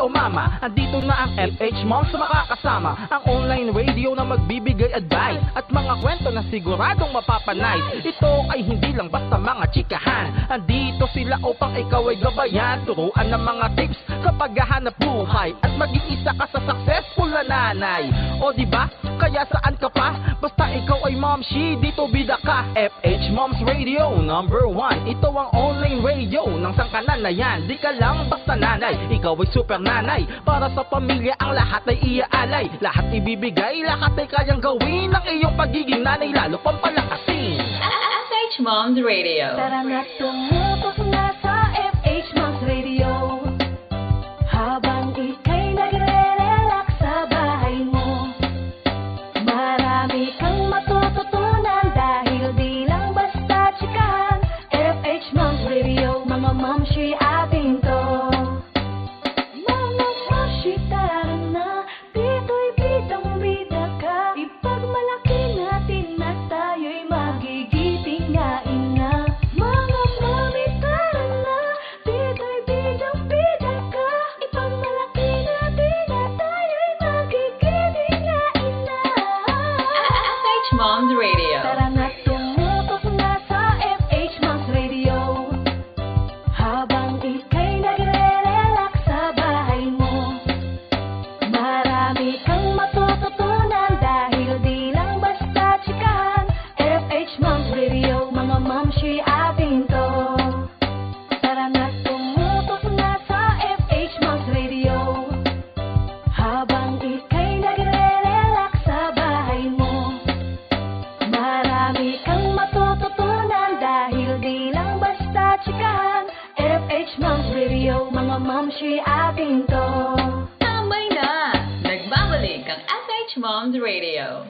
o mama, andito na ang FHMoms na makakasama. Ang online radio na magbibigay advice at mga kwento na siguradong mapapanay. Ito ay hindi lang basta mga chikahan, andito sila upang ikaw ay gabayan. Turuan ng mga tips sa paghahanap buhay at maging isa ka sa successful na nanay. O diba? Kaya saan ka pa? Basta ikaw ay momshi, dito bida ka. FHMoms Radio #1. Ito ang online radio ng sangkanan na yan. Di ka lang basta nanay, ikaw ay super nanay. Para sa pamilya ang lahat ay iaalay. Lahat ibibigay, lahat ay kayang gawin. Ang iyong pagiging nanay lalo pang palakasin. FHMoms Radio. Tara na tumutok na sa FHMoms Radio. Habang ika'y nagre-relax sa bahay mo, marami kang matututunan dahil di lang basta chikahan. FHMoms Radio, mga momshi ating to. Mga momshi, tara na, dito'y bidang-bida ka. Ipagmalaki natin na tayo'y magigiting nga ina. Mga mami, tara na, dito'y bidang-bida ka. Ipagmalaki natin na tayo'y magigiting nga ina. FHMoms Radio. Tara na tumutok na sa FHMoms Radio. Habang ika'y nagre-relax sa bahay mo, marami kang matututunan dahil di lang basta chikahan. FHMoms Radio, mga momshi ating to. Tara na tumutok na sa FHMoms Radio. Habang ika'y nagre-relax sa bahay mo, marami kang matututunan dahil di lang basta chikahan. FHMoms Radio, mga momshi ating to. Tambay na! Nagbabalik ang FHMoms Radio.